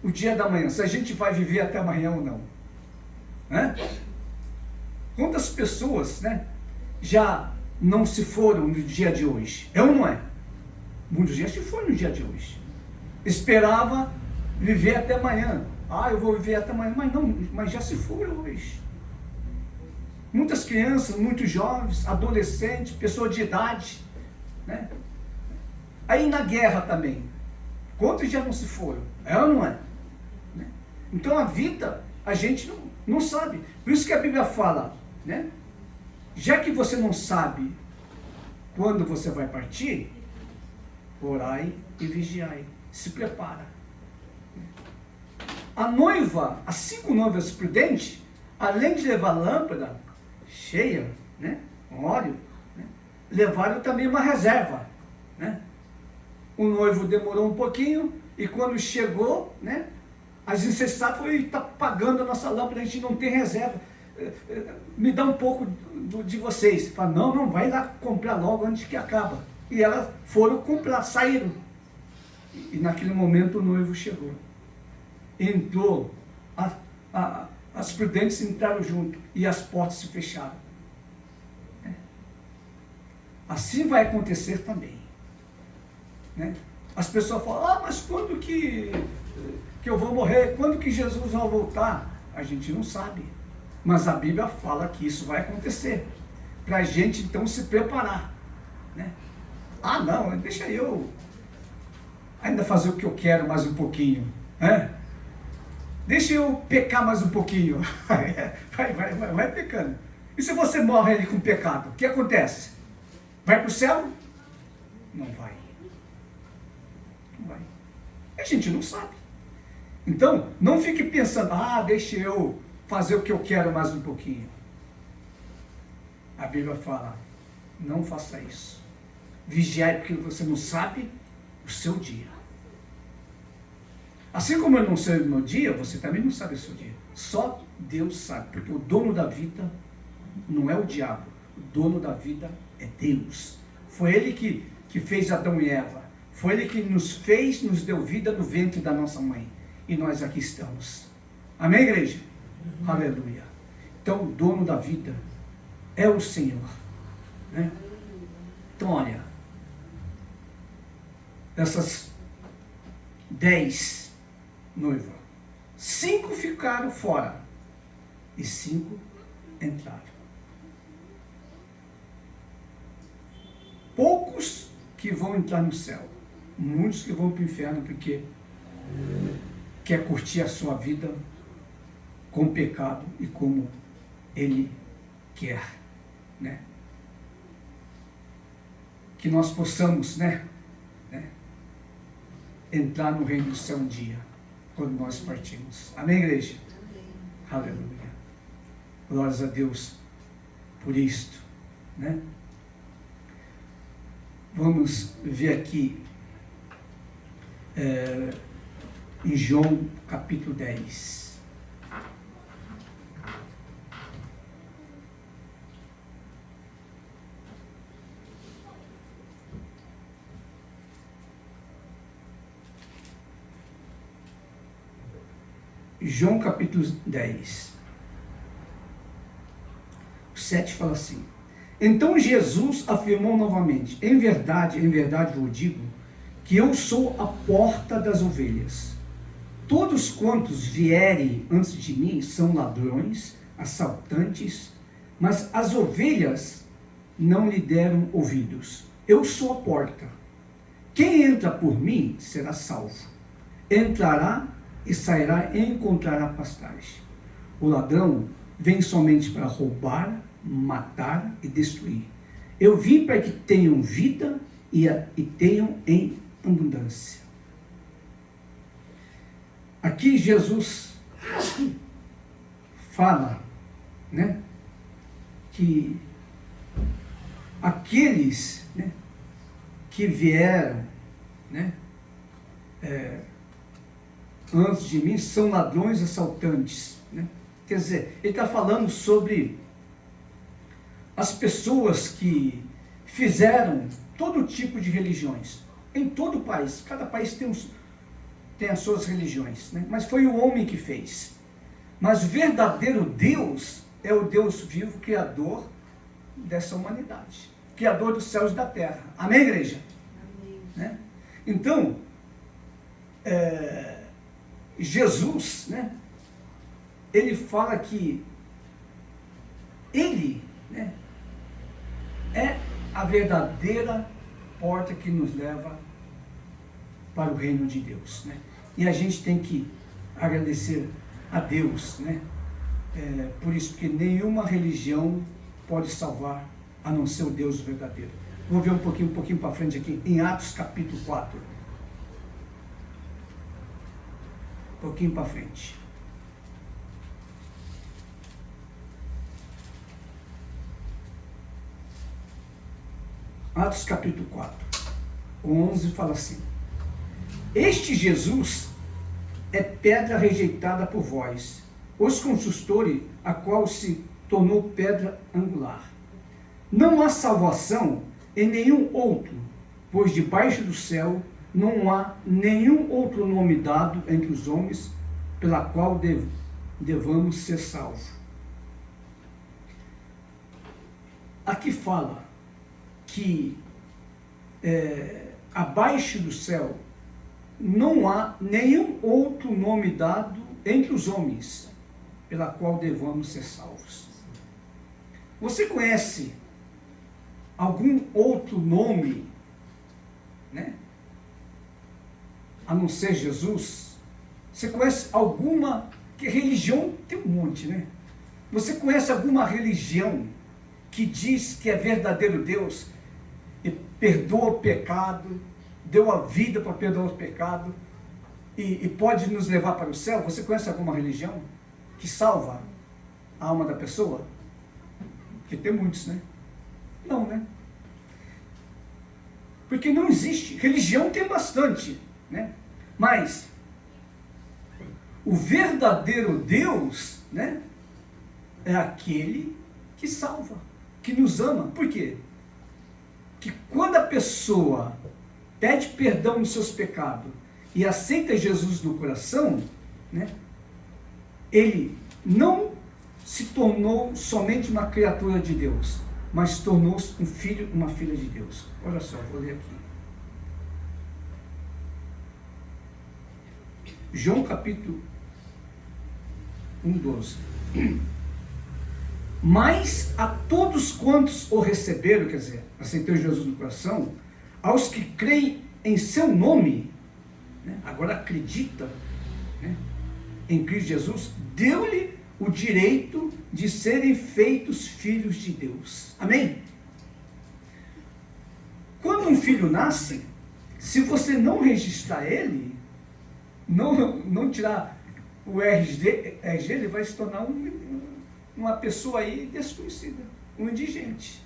o dia da manhã, se a gente vai viver até amanhã ou não. Né? Quantas pessoas, né, já não se foram no dia de hoje? É ou não é? Muitos já se foram no dia de hoje. Esperava viver até amanhã. Ah, eu vou viver até amanhã, mas já se foram hoje. Muitas crianças, muitos jovens, adolescentes, pessoas de idade, né? Aí na guerra também, quantos já não se foram? É ou não é? Né? Então a vida, a gente não sabe. Por isso que a Bíblia fala, né? Já que você não sabe quando você vai partir, orai e vigiai. Se prepara. A noiva, as 5 noivas prudentes, além de levar lâmpada cheia, né, com óleo, né, levaram também uma reserva. Né? O noivo demorou um pouquinho e quando chegou, né, as incessadas foi: está pagando a nossa lâmpada, a gente não tem reserva. Me dá um pouco de vocês. Fala: não, vai lá comprar logo antes que acaba. E elas foram comprar, saíram. E naquele momento o noivo chegou. Entrou, as prudentes entraram junto e as portas se fecharam. Assim vai acontecer também. Né? As pessoas falam: mas quando que eu vou morrer? Quando que Jesus vai voltar? A gente não sabe. Mas a Bíblia fala que isso vai acontecer. Para a gente então se preparar. Né? Ah, não, deixa eu ainda fazer o que eu quero mais um pouquinho. Né? Deixa eu pecar mais um pouquinho. Vai pecando. E se você morre ali com pecado, o que acontece? Vai para o céu? Não vai. Não vai. A gente não sabe. Então, não fique pensando: deixa eu fazer o que eu quero mais um pouquinho. A Bíblia fala: não faça isso. Vigiai, porque você não sabe o seu dia. Assim como eu não sei o meu dia, você também não sabe o seu dia. Só Deus sabe, porque o dono da vida não é o diabo. O dono da vida é Deus. Foi Ele que fez Adão e Eva. Foi Ele que nos fez, nos deu vida no ventre da nossa mãe. E nós aqui estamos. Amém, igreja? Aleluia. Então, o dono da vida é o Senhor. Né? Então, olha, essas 10 noivas, 5 ficaram fora e 5 entraram. Poucos que vão entrar no céu, muitos que vão para o inferno porque quer curtir a sua vida com o pecado e como ele quer, né? Que nós possamos, né, entrar no reino do céu um dia, quando nós partimos. Amém, igreja? Amém. Aleluia. Glórias a Deus por isto, né? Vamos ver aqui em João capítulo 10. João capítulo 10. 7 fala assim: então Jesus afirmou novamente: em verdade vos digo, que eu sou a porta das ovelhas. Todos quantos vierem antes de mim são ladrões, assaltantes, mas as ovelhas não lhe deram ouvidos. Eu sou a porta. Quem entra por mim será salvo. Entrará e sairá e encontrará pastagem. O ladrão vem somente para roubar, matar e destruir. Eu vim para que tenham vida e tenham em abundância. Aqui Jesus fala, né, que aqueles, né, que vieram, né, antes de mim são ladrões, assaltantes, né? Quer dizer, ele está falando sobre as pessoas que fizeram todo tipo de religiões em todo o país. Cada país tem as suas religiões, né? Mas foi o homem que fez. Mas o verdadeiro Deus é o Deus vivo, criador dessa humanidade, criador dos céus e da terra. Amém, igreja? Amém. Né? Então, Jesus, né, ele fala que ele, né, é a verdadeira porta que nos leva para o reino de Deus, né? E a gente tem que agradecer a Deus, né? Por isso, porque nenhuma religião pode salvar a não ser o Deus verdadeiro. Vou ver um pouquinho para frente aqui, em Atos capítulo 4. Um pouquinho para frente. Atos capítulo 4, 11 fala assim: este Jesus é pedra rejeitada por vós, os construtores, a qual se tornou pedra angular. Não há salvação em nenhum outro, pois debaixo do céu não há nenhum outro nome dado entre os homens pela qual devamos ser salvos. Aqui fala que abaixo do céu não há nenhum outro nome dado entre os homens pela qual devamos ser salvos. Você conhece algum outro nome, né, a não ser Jesus? Você conhece alguma, que religião tem um monte, né? Você conhece alguma religião que diz que é verdadeiro Deus e perdoa o pecado, deu a vida para perdoar o pecado e pode nos levar para o céu? Você conhece alguma religião que salva a alma da pessoa? Porque tem muitos, né? Não, né? Porque não existe. Religião tem bastante, né? Mas o verdadeiro Deus, né, é aquele que salva, que nos ama. Por quê? Que quando a pessoa pede perdão dos seus pecados e aceita Jesus no coração, né, ele não se tornou somente uma criatura de Deus, mas tornou-se um filho, uma filha de Deus. Olha só, vou ler aqui. João capítulo 1:12. Mas a todos quantos o receberam, quer dizer, aceitou Jesus no coração, aos que creem em seu nome, né, agora acredita, né, em Cristo Jesus, deu-lhe o direito de serem feitos filhos de Deus. Amém? Quando um filho nasce, se você não registrar ele, não tirar o RG, ele vai se tornar uma pessoa aí desconhecida, um indigente.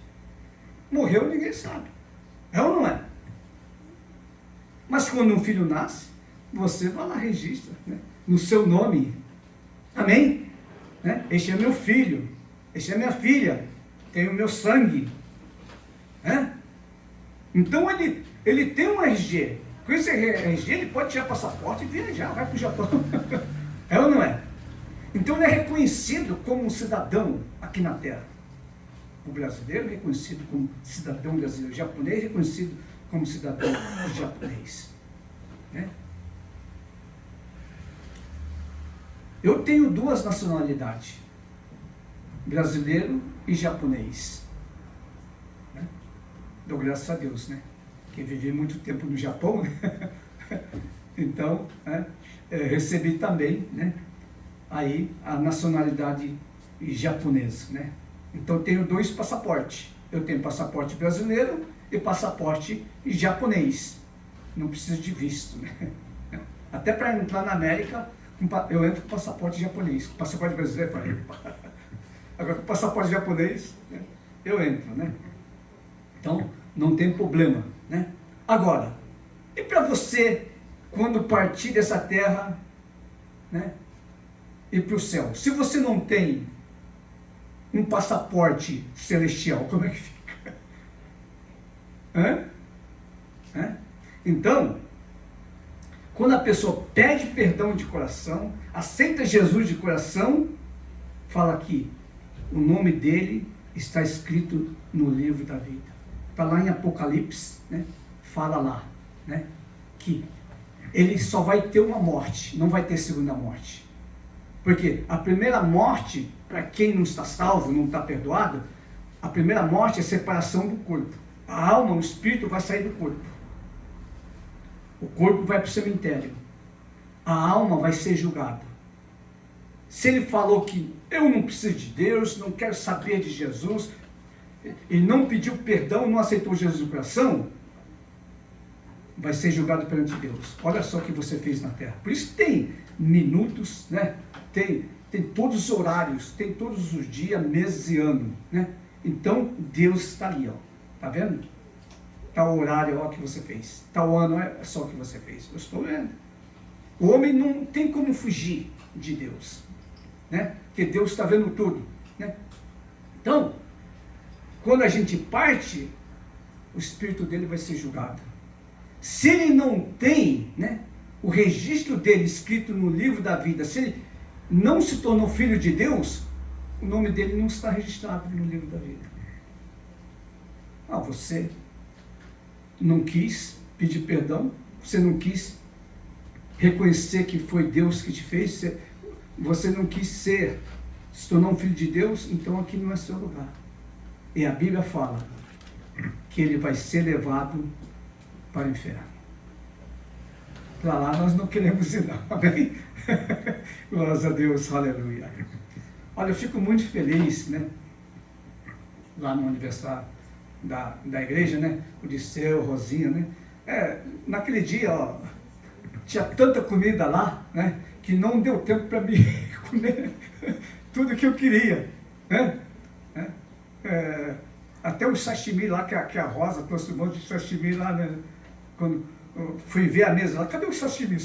Morreu, ninguém sabe. É ou não é? Mas quando um filho nasce, você vai lá, registra, né, no seu nome. Amém? Né? Este é meu filho, este é minha filha, tem o meu sangue. Né? Então ele tem um RG. Com esse RG ele pode tirar passaporte e viajar, vai para o Japão. É ou não é? Então ele é reconhecido como um cidadão aqui na Terra. O brasileiro é reconhecido como cidadão brasileiro, o japonês é reconhecido como cidadão japonês. Né? Eu tenho 2 nacionalidades, brasileiro e japonês. Né? Dou graças a Deus, né? Porque vivi muito tempo no Japão, né? Então, né, recebi também, né, aí a nacionalidade japonesa, né? Então tenho 2 passaportes. Eu tenho passaporte brasileiro e passaporte japonês. Não preciso de visto, né? Até para entrar na América, eu entro com passaporte japonês. Com passaporte brasileiro, agora com passaporte japonês, né, eu entro, né? Então não tem problema, né? Agora, e para você, quando partir dessa terra, né, ir para o céu? Se você não tem um passaporte celestial, como é que fica? Hã? Hã? Então, quando a pessoa pede perdão de coração, aceita Jesus de coração, fala que o nome dele está escrito no livro da vida. Está lá em Apocalipse, né? Fala lá, né, que ele só vai ter uma morte, não vai ter segunda morte. Porque a primeira morte, para quem não está salvo, não está perdoado, a primeira morte é separação do corpo. A alma, o espírito vai sair do corpo. O corpo vai para o cemitério. A alma vai ser julgada. Se ele falou que eu não preciso de Deus, não quero saber de Jesus, e não pediu perdão, não aceitou Jesus no coração, vai ser julgado perante Deus. Olha só o que você fez na terra. Por isso tem minutos, né? Tem todos os horários, tem todos os dias, meses e anos, né? Então Deus está ali, ó. Tá vendo? Tá o horário, ó, que você fez. Tá o ano, é só o que você fez. Eu estou vendo. O homem não tem como fugir de Deus, né? Porque Deus está vendo tudo, né? Então, quando a gente parte, o espírito dele vai ser julgado. Se ele não tem, né, o registro dele escrito no livro da vida, se ele não se tornou filho de Deus, o nome dele não está registrado no livro da vida. Ah, você não quis pedir perdão, você não quis reconhecer que foi Deus que te fez, você não quis se tornar um filho de Deus, então aqui não é seu lugar. E a Bíblia fala que ele vai ser levado para o inferno. Para lá nós não queremos ir, não, amém? Glórias a Deus, aleluia. Olha, eu fico muito feliz, né? Lá no aniversário da igreja, né? O Disseu, Rosinha, né? Naquele dia, ó, tinha tanta comida lá, né? Que não deu tempo para mim comer tudo que eu queria, né? Até o sashimi lá, que a Rosa trouxe um monte de sashimi lá, né? Quando eu fui ver a mesa lá, cadê o sashimi?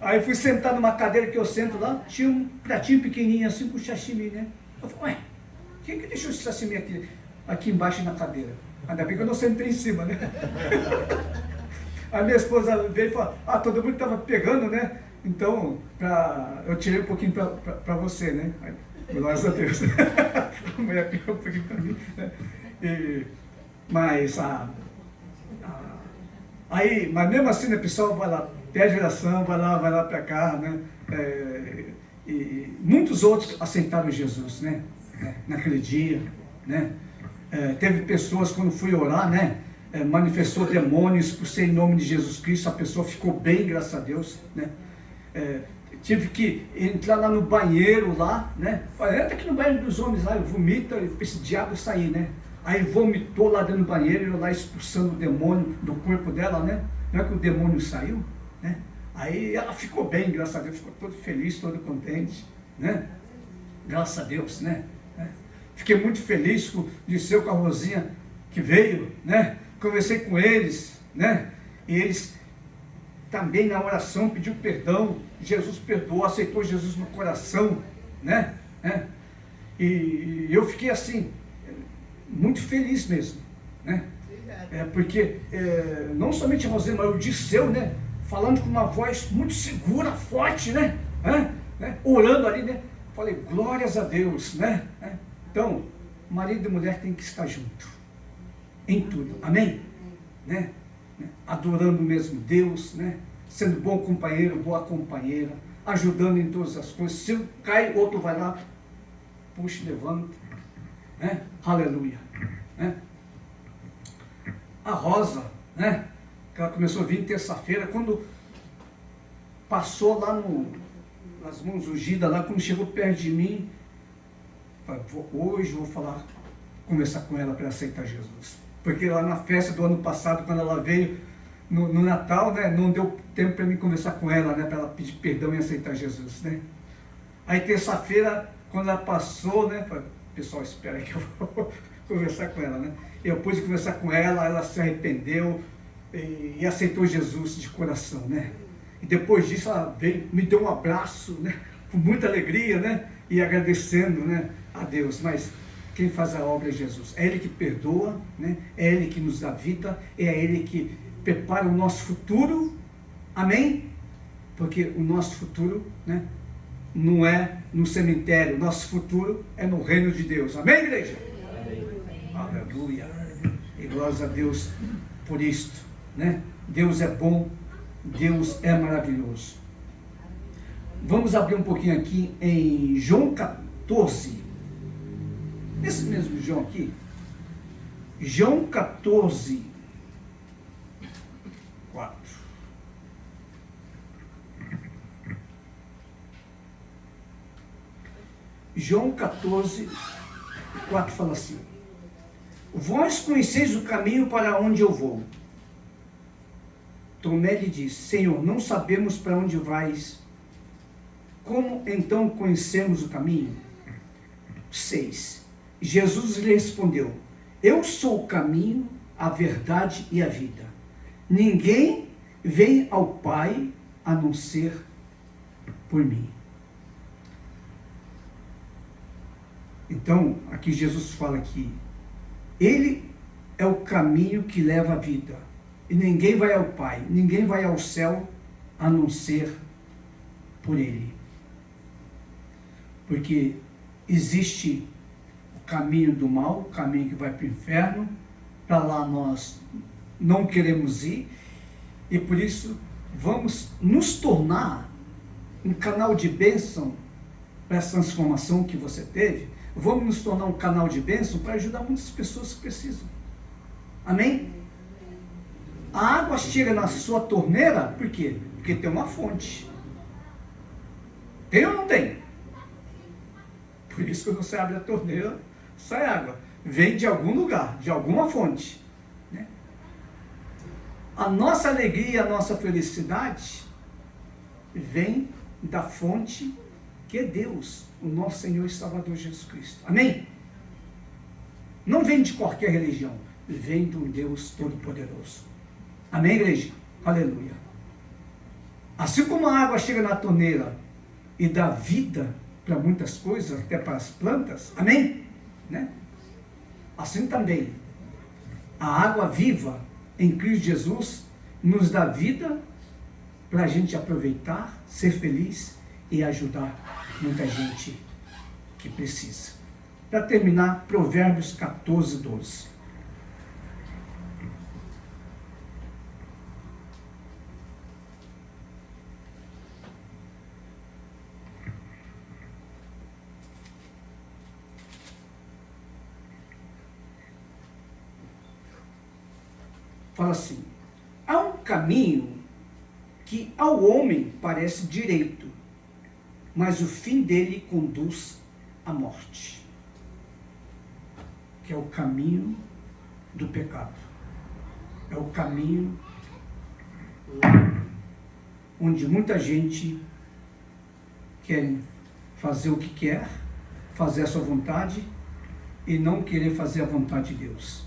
Aí fui sentar numa cadeira que eu sento lá, tinha um pratinho pequenininho assim com sashimi, né? Eu falei, ué, quem que deixou esse sashimi aqui embaixo na cadeira? Ainda bem que eu não sentei em cima, né? A minha esposa veio e falou, todo mundo estava pegando, né? Então, eu tirei um pouquinho para você, né? Glórias a Deus. A mulher pegou um pouquinho para mim, né? Mas mesmo assim, né, pessoal vai lá, pede oração, vai lá para cá, né? E muitos outros aceitaram Jesus, né? Naquele dia, né? Teve pessoas, quando fui orar, né? Manifestou demônios por ser em nome de Jesus Cristo, a pessoa ficou bem, graças a Deus, né? Tive que entrar lá no banheiro lá, né? Entra aqui no banheiro dos homens lá, vomita, esse diabo sair, né? Aí vomitou lá dentro do banheiro, eu lá expulsando o demônio do corpo dela, né? Não é que o demônio saiu, né? Aí ela ficou bem, graças a Deus, ficou todo feliz, todo contente, né? Graças a Deus, né? Fiquei muito feliz de ser com a Rosinha que veio, né? Conversei com eles, né? E eles também na oração pediu perdão, Jesus perdoou, aceitou Jesus no coração, né? E eu fiquei assim, muito feliz mesmo, né? Porque não somente a Rosinha, mas o Disseu, né? Falando com uma voz muito segura, forte, né? Orando ali, né? Falei, glórias a Deus, né? Então, marido e mulher tem que estar junto, em tudo, amém? Né? Adorando o mesmo Deus, né? Sendo bom companheiro, boa companheira, ajudando em todas as coisas. Se cai, outro vai lá, puxa, levanta, né? Aleluia, né? A Rosa, né? Que ela começou a vir terça-feira, quando passou lá nas mãos ungidas, lá, quando chegou perto de mim, falei, hoje eu vou conversar com ela para aceitar Jesus. Porque lá na festa do ano passado, quando ela veio no Natal, né, não deu tempo para mim conversar com ela, né, para ela pedir perdão e aceitar Jesus, né. Aí terça-feira, quando ela passou, né, falei, pessoal, espera que eu vou conversar com ela, né. Eu pude conversar com ela, ela se arrependeu e aceitou Jesus de coração, né. E depois disso ela veio, me deu um abraço, né, com muita alegria, né, e agradecendo, né, a Deus. Mas quem faz a obra é Jesus. É Ele que perdoa, né, é Ele que nos dá vida, é Ele que prepara o nosso futuro, amém? Porque o nosso futuro, né, não é no cemitério, o nosso futuro é no reino de Deus, amém, igreja? Amém. Aleluia, e glórias a Deus por isto, né? Deus é bom, Deus é maravilhoso. Vamos abrir um pouquinho aqui em João 14, esse mesmo João aqui, João 14, 4. João 14, 4 fala assim: vós conheceis o caminho para onde eu vou. Tomé lhe disse: Senhor, não sabemos para onde vais. Como então conhecemos o caminho? 6. Jesus lhe respondeu: eu sou o caminho, a verdade e a vida. Ninguém vem ao Pai a não ser por mim. Então, aqui Jesus fala que Ele é o caminho que leva a vida. E ninguém vai ao Pai, ninguém vai ao céu a não ser por Ele. Porque existe o caminho do mal, o caminho que vai para o inferno. Para lá nós não queremos ir. E por isso vamos nos tornar um canal de bênção para essa transformação que você teve. Vamos nos tornar um canal de bênção para ajudar muitas pessoas que precisam. Amém? A água chega na sua torneira, por quê? Porque tem uma fonte. Tem ou não tem? Por isso que quando você abre a torneira, sai água. Vem de algum lugar, de alguma fonte. Né? A nossa alegria, a nossa felicidade vem da fonte que é Deus, o nosso Senhor e Salvador Jesus Cristo. Amém? Não vem de qualquer religião, vem de um Deus Todo-Poderoso. Amém, igreja? Aleluia. Assim como a água chega na torneira e dá vida para muitas coisas, até para as plantas, amém? Né? Assim também, a água viva em Cristo Jesus nos dá vida para a gente aproveitar, ser feliz e ajudar muita gente que precisa. Para terminar, Provérbios 14, 12. Fala assim: há um caminho que ao homem parece direito, mas o fim dele conduz à morte. Que é o caminho do pecado. É o caminho onde muita gente quer fazer o que quer, fazer a sua vontade e não querer fazer a vontade de Deus.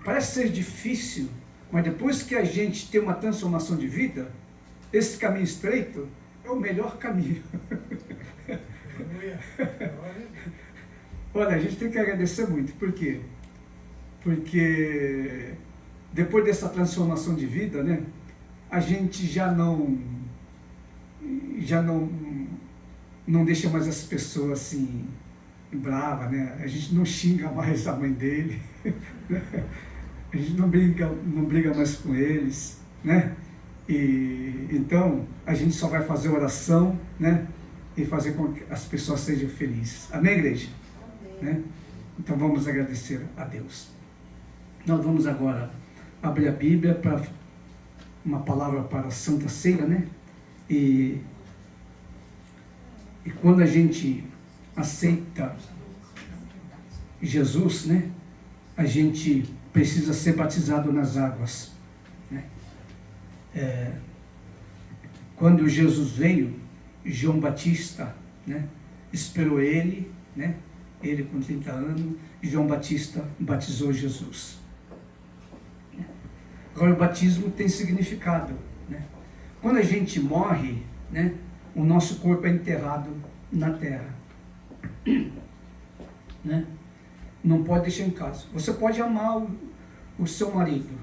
Parece ser difícil, mas depois que a gente tem uma transformação de vida, esse caminho estreito é o melhor caminho. Olha, a gente tem que agradecer muito. Por quê? Porque depois dessa transformação de vida, né, a gente já já não deixa mais as pessoas assim bravas, né? A gente não xinga mais a mãe dele, a gente não briga mais com eles, né? E então a gente só vai fazer oração, né? E fazer com que as pessoas sejam felizes. Amém, igreja? Né? Então vamos agradecer a Deus. Nós vamos agora abrir a Bíblia para uma palavra para a Santa Ceia, né? E quando a gente aceita Jesus, né? A gente precisa ser batizado nas águas, né? Quando Jesus veio, João Batista, né? Esperou ele, né? Ele com 30 anos, e João Batista batizou Jesus. Agora o batismo tem significado, né? Quando a gente morre, né? O nosso corpo é enterrado na terra, né? Não pode deixar em casa. Você pode amar o seu marido,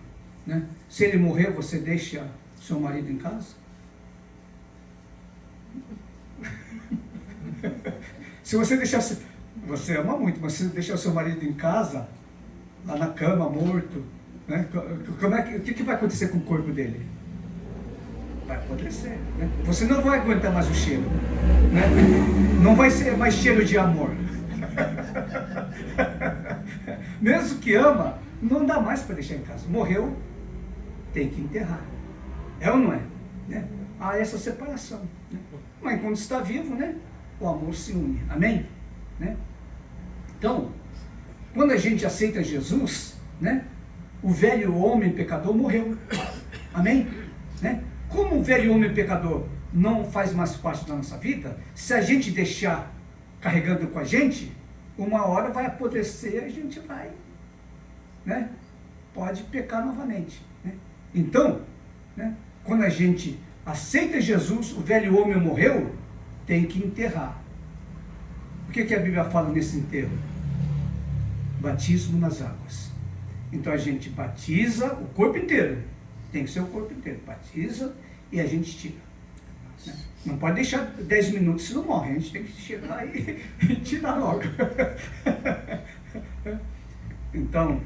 né? Se ele morrer, você deixa o seu marido em casa? Se você deixar, você ama muito, mas se deixar o seu marido em casa, lá na cama, morto, né? O que vai acontecer com o corpo dele? Vai apodrecer, né? Você não vai aguentar mais o cheiro, né? Não vai ser mais cheiro de amor. Mesmo que ama, não dá mais para deixar em casa. Morreu, tem que enterrar. É ou não é? Né? Há essa separação, né? Mas quando está vivo, né? O amor se une. Amém? Né? Então, quando a gente aceita Jesus, né? O velho homem pecador morreu. Amém? Né? Como o velho homem pecador não faz mais parte da nossa vida, se a gente deixar carregando com a gente, uma hora vai apodrecer e a gente vai, né? Pode pecar novamente, né? Então, né? Quando a gente aceita Jesus, o velho homem morreu, tem que enterrar. O que a Bíblia fala nesse enterro? Batismo nas águas. Então a gente batiza o corpo inteiro. Tem que ser o corpo inteiro. Batiza e a gente tira. Né? Não pode deixar 10 minutos, senão morre. A gente tem que chegar e tirar logo. Então,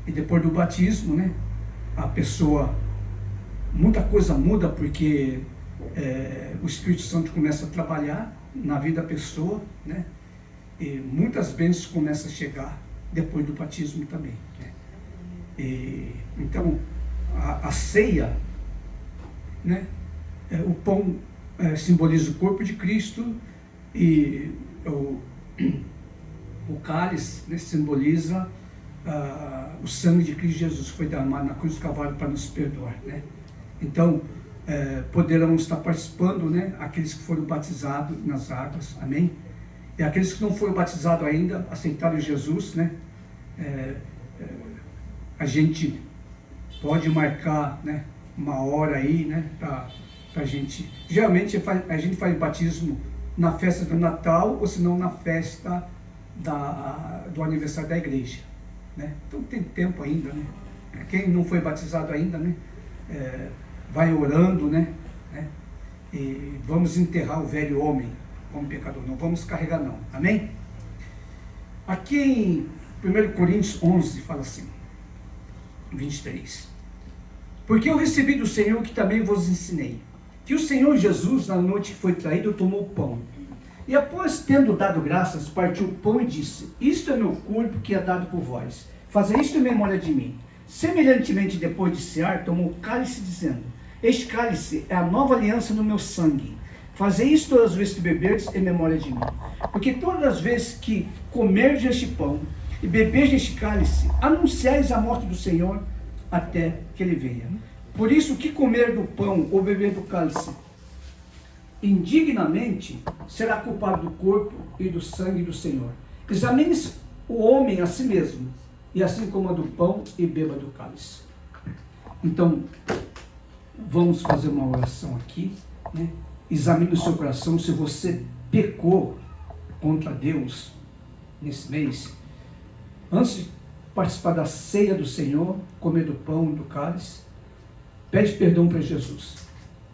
e depois do batismo, né? A pessoa, muita coisa muda porque o Espírito Santo começa a trabalhar na vida da pessoa, né? E muitas bênçãos começam a chegar depois do batismo também, né? Então a ceia, né? O pão simboliza o corpo de Cristo e o cálice, né, simboliza o sangue de Cristo Jesus, foi derramado na cruz do Calvário para nos perdoar, né? Então poderão estar participando, né, aqueles que foram batizados nas águas, amém? E aqueles que não foram batizados ainda, aceitaram Jesus, né? A gente pode marcar, né, uma hora aí, né, pra gente. Geralmente a gente faz batismo na festa do Natal, ou se não na festa do aniversário da igreja, né? Então tem tempo ainda, né? Quem não foi batizado ainda, né, vai orando, né? E vamos enterrar o velho homem como pecador, não vamos carregar não, amém? Aqui em 1 Coríntios 11 fala assim, 23: porque eu recebi do Senhor que também vos ensinei, que o Senhor Jesus, na noite que foi traído, tomou o pão, e após tendo dado graças, partiu o pão e disse: isto é meu corpo que é dado por vós, fazei isto em memória de mim. Semelhantemente, depois de cear, tomou o cálice, dizendo: este cálice é a nova aliança no meu sangue, fazei isto todas as vezes que beberdes em memória de mim. Porque todas as vezes que comerdes este pão e beberdes este cálice, anunciais a morte do Senhor até que ele venha. Por isso, o que comer do pão ou beber do cálice indignamente será culpado do corpo e do sangue do Senhor. Examine o homem a si mesmo, e assim coma do pão e beba do cálice. Então, vamos fazer uma oração aqui, né? Examine o seu coração se você pecou contra Deus nesse mês. Antes de participar da ceia do Senhor, comer do pão e do cálice, pede perdão para Jesus.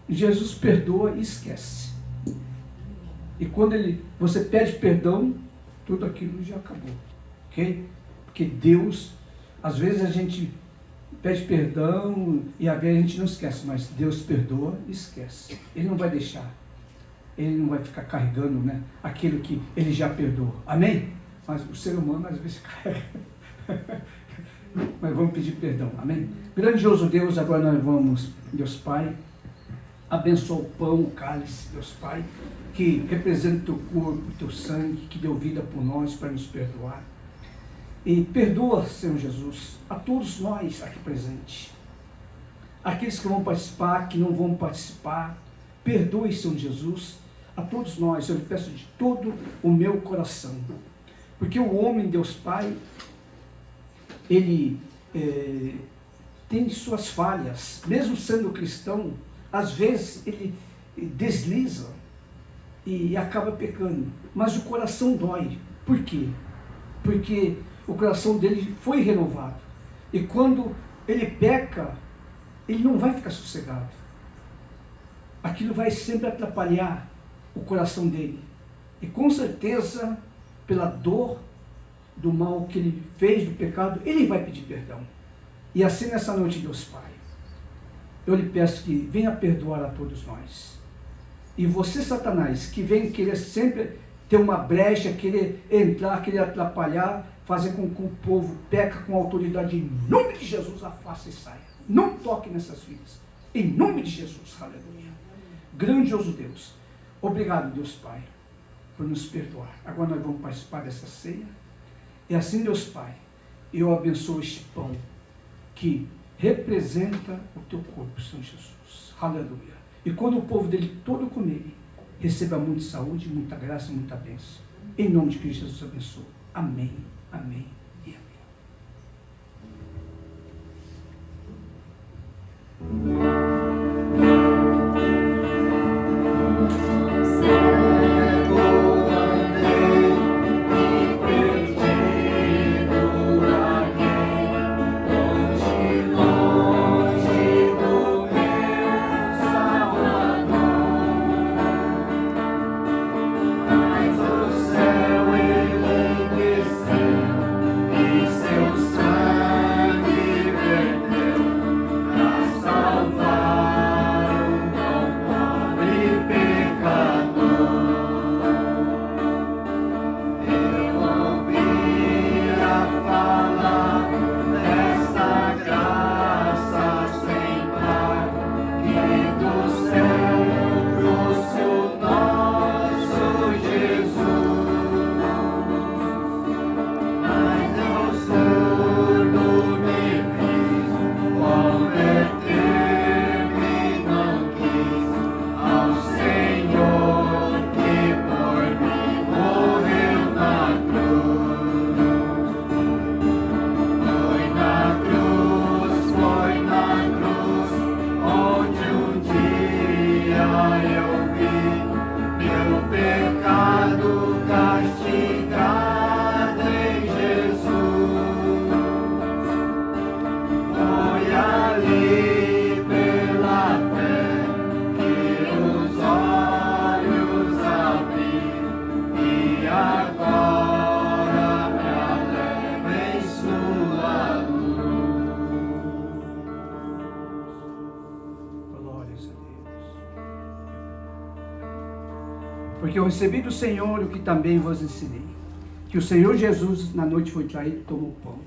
Jesus perdoa e esquece. E quando você pede perdão, tudo aquilo já acabou. Ok? Porque Deus, às vezes a gente pede perdão e às vezes a gente não esquece, mas Deus perdoa e esquece. Ele não vai deixar. Ele não vai ficar carregando, né, aquilo que Ele já perdoou. Amém? Mas o ser humano às vezes carrega. Mas vamos pedir perdão. Amém? Grandioso Deus, agora nós vamos, Deus Pai, abençoa o pão, o cálice, Deus Pai, que representa o teu corpo, o teu sangue, que deu vida por nós para nos perdoar. E perdoa, Senhor Jesus, a todos nós aqui presentes. Aqueles que vão participar, que não vão participar, perdoe, Senhor Jesus, a todos nós. Eu lhe peço de todo o meu coração. Porque o homem, Deus Pai, ele tem suas falhas. Mesmo sendo cristão, às vezes ele desliza e acaba pecando. Mas o coração dói. Por quê? Porque o coração dele foi renovado. E quando ele peca, ele não vai ficar sossegado. Aquilo vai sempre atrapalhar o coração dele. E com certeza, pela dor do mal que ele fez, do pecado, ele vai pedir perdão. E assim nessa noite, Deus Pai, eu lhe peço que venha perdoar a todos nós. E você, Satanás, que vem querer sempre ter uma brecha, querer entrar, querer atrapalhar, fazer com que o povo peca com autoridade, em nome de Jesus, afaste e saia. Não toque nessas vidas. Em nome de Jesus, aleluia. Grandioso Deus, obrigado, Deus Pai, por nos perdoar. Agora nós vamos participar dessa ceia. E assim, Deus Pai, eu abençoo este pão que representa o teu corpo, Senhor Jesus. Aleluia. E quando o povo dele todo comer, receba muita saúde, muita graça, muita bênção. Em nome de Cristo Jesus abençoe. Amém, amém e amém. Porque eu recebi do Senhor o que também vos ensinei, que o Senhor Jesus na noite foi traído, tomou o pão,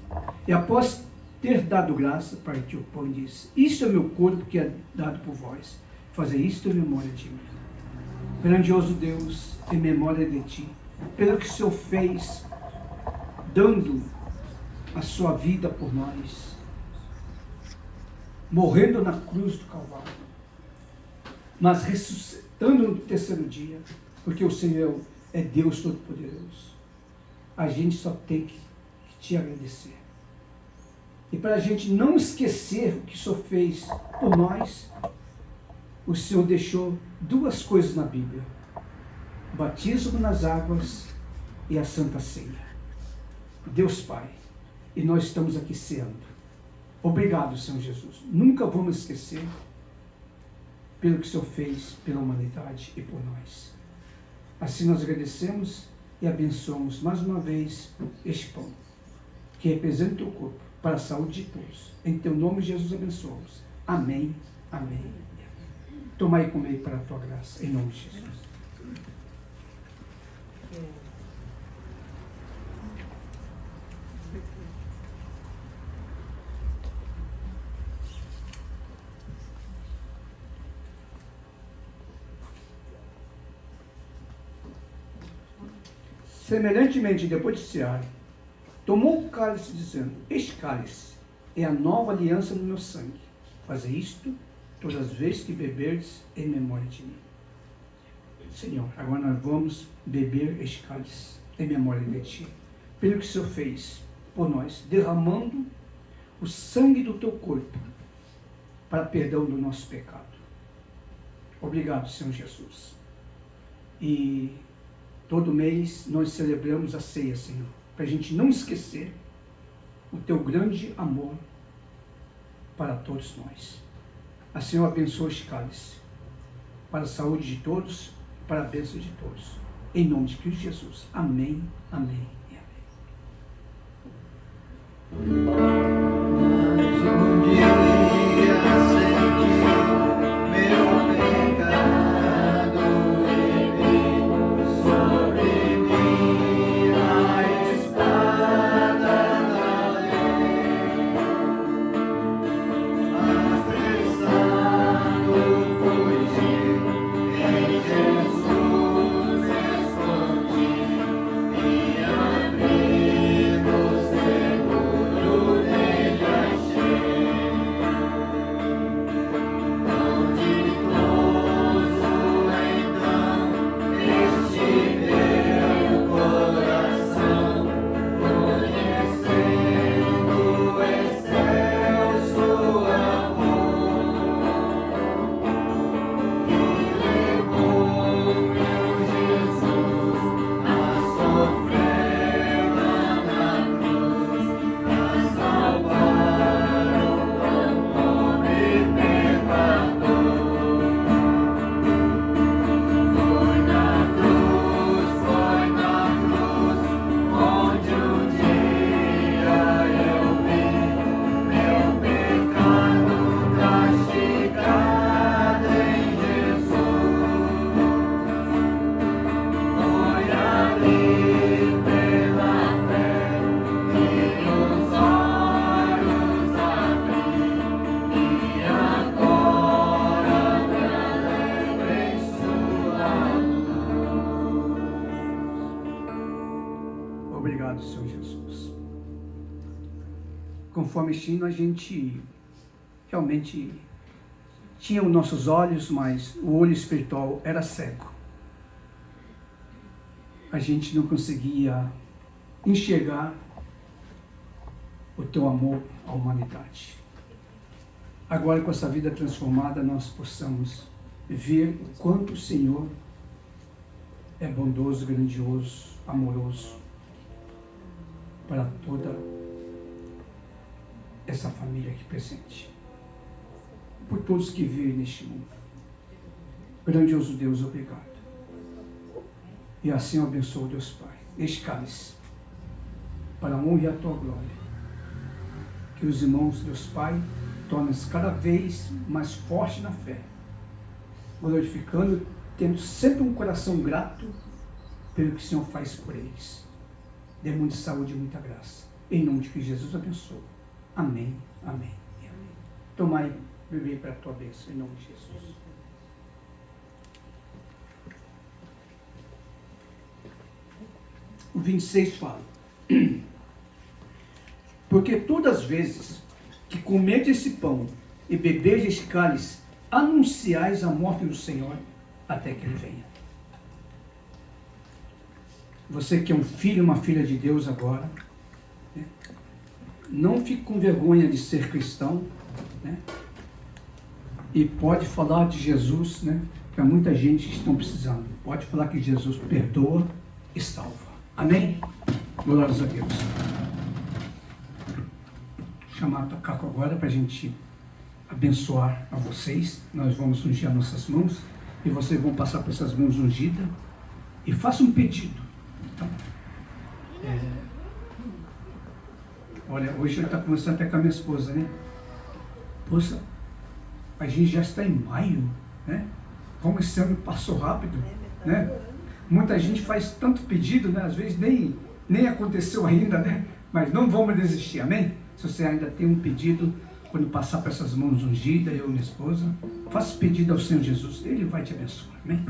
e após ter dado graça, partiu o pão e disse: isto é meu corpo que é dado por vós, fazer isto em memória de mim. Grandioso Deus, em memória de ti, pelo que o Senhor fez, dando a sua vida por nós, morrendo na cruz do Calvário, mas ressuscitando no terceiro dia, porque o Senhor é Deus Todo-Poderoso. A gente só tem que te agradecer. E para a gente não esquecer o que o Senhor fez por nós, o Senhor deixou duas coisas na Bíblia: o batismo nas águas e a Santa Ceia. Deus Pai, e nós estamos aqui ceando. Obrigado, Senhor Jesus. Nunca vamos esquecer, pelo que o Senhor fez pela humanidade e por nós. Assim nós agradecemos e abençoamos mais uma vez este pão, que representa o teu corpo, para a saúde de todos. Em teu nome, Jesus, abençoamos. Amém, amém. Tomai e comei para a tua graça, em nome de Jesus. Semelhantemente, depois de cear, tomou o cálice, dizendo: este cálice é a nova aliança no meu sangue. Fazei isto todas as vezes que beberdes em memória de mim. Senhor, agora nós vamos beber este cálice em memória de ti, pelo que o Senhor fez por nós, derramando o sangue do teu corpo para perdão do nosso pecado. Obrigado, Senhor Jesus. E todo mês nós celebramos a ceia, Senhor, para a gente não esquecer o teu grande amor para todos nós. A Senhor abençoa este cálice para a saúde de todos, para a bênção de todos. Em nome de Cristo Jesus. Amém, amém e amém. Mais um dia senti meu pecado e veio sobre mim a espada da lei, apressado fugir, em Jesus escondi e abrigo seguro nele achei. Tão ditoso então este meu coração, conhecendo o excelso amor que levou meu Jesus a sofrer lá na cruz, a salvar o tão pobre pecador. Foi na cruz, onde um dia eu vi meu pecado castigado em Jesus. Foi ali pela fé que os olhos abri e agora me alegro em sua luz. Obrigado, Senhor Jesus. Conforme ensino, a gente realmente tinha os nossos olhos, mas o olho espiritual era cego. A gente não conseguia enxergar o teu amor à humanidade. Agora, com essa vida transformada, nós possamos ver o quanto o Senhor é bondoso, grandioso, amoroso para toda essa família aqui presente, por todos que vivem neste mundo. Grandioso Deus, obrigado. E assim eu abençoo, Deus Pai, este cálice, para a honra e a tua glória. Que os irmãos, Deus Pai, tornem-se cada vez mais fortes na fé, glorificando, tendo sempre um coração grato pelo que o Senhor faz por eles. Dê muita saúde e muita graça. Em nome de Cristo Jesus, abençoa. Amém, amém e amém. Tomai, bebei para a tua bênção, em nome de Jesus. O 26 fala: porque todas as vezes que comerdes esse pão e beberdes este cálice, anunciais a morte do Senhor até que Ele venha. Você que é um filho, uma filha de Deus agora, né? Não fique com vergonha de ser cristão, né? E pode falar de Jesus, né? Para muita gente que estão precisando. Pode falar que Jesus perdoa e salva. Amém? Glórias a Deus. Vou chamar a Caco agora para a gente abençoar a vocês. Nós vamos ungir as nossas mãos e vocês vão passar por essas mãos ungidas e faça um pedido. Então, olha, hoje eu estou conversando até com a minha esposa, né? Poxa, a gente já está em maio, né? Como esse ano passou rápido, né? Muita gente faz tanto pedido, né? Às vezes nem aconteceu ainda, né? Mas não vamos desistir, amém? Se você ainda tem um pedido, quando passar por essas mãos ungidas, eu e minha esposa, faça pedido ao Senhor Jesus, Ele vai te abençoar, amém?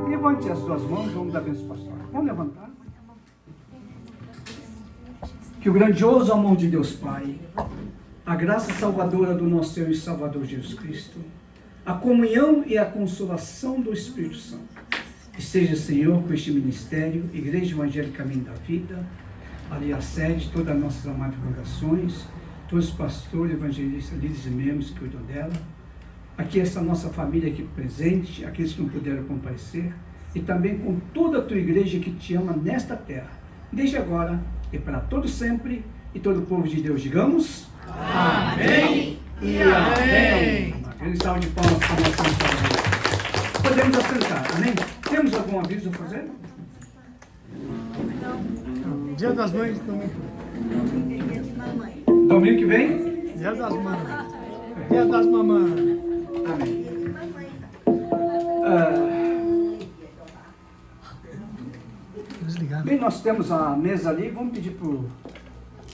Levante as duas mãos, vamos dar bênção pastoral. Vamos levantar. Que o grandioso amor de Deus Pai, a graça salvadora do nosso Senhor e Salvador Jesus Cristo, a comunhão e a consolação do Espírito Santo, Esteja, Senhor, com este ministério, Igreja Evangélica Caminho da Vida, ali a sede, todas as nossas amadas congregações, todos os pastores, evangelistas, líderes e membros que cuidam dela. Aqui essa nossa família aqui presente, aqueles que não puderam comparecer, e também com toda a tua igreja que te ama nesta terra, desde agora e para todo sempre, e todo o povo de Deus, digamos: amém e amém. Uma grande salva de palmas para nós. Podemos assentar, amém? Temos algum aviso a fazer? Dia das Mães também. Domingo que vem? Dia das Mães. Dia das Mamães. Amém. Desligado. Bem, nós temos a mesa ali, vamos pedir para o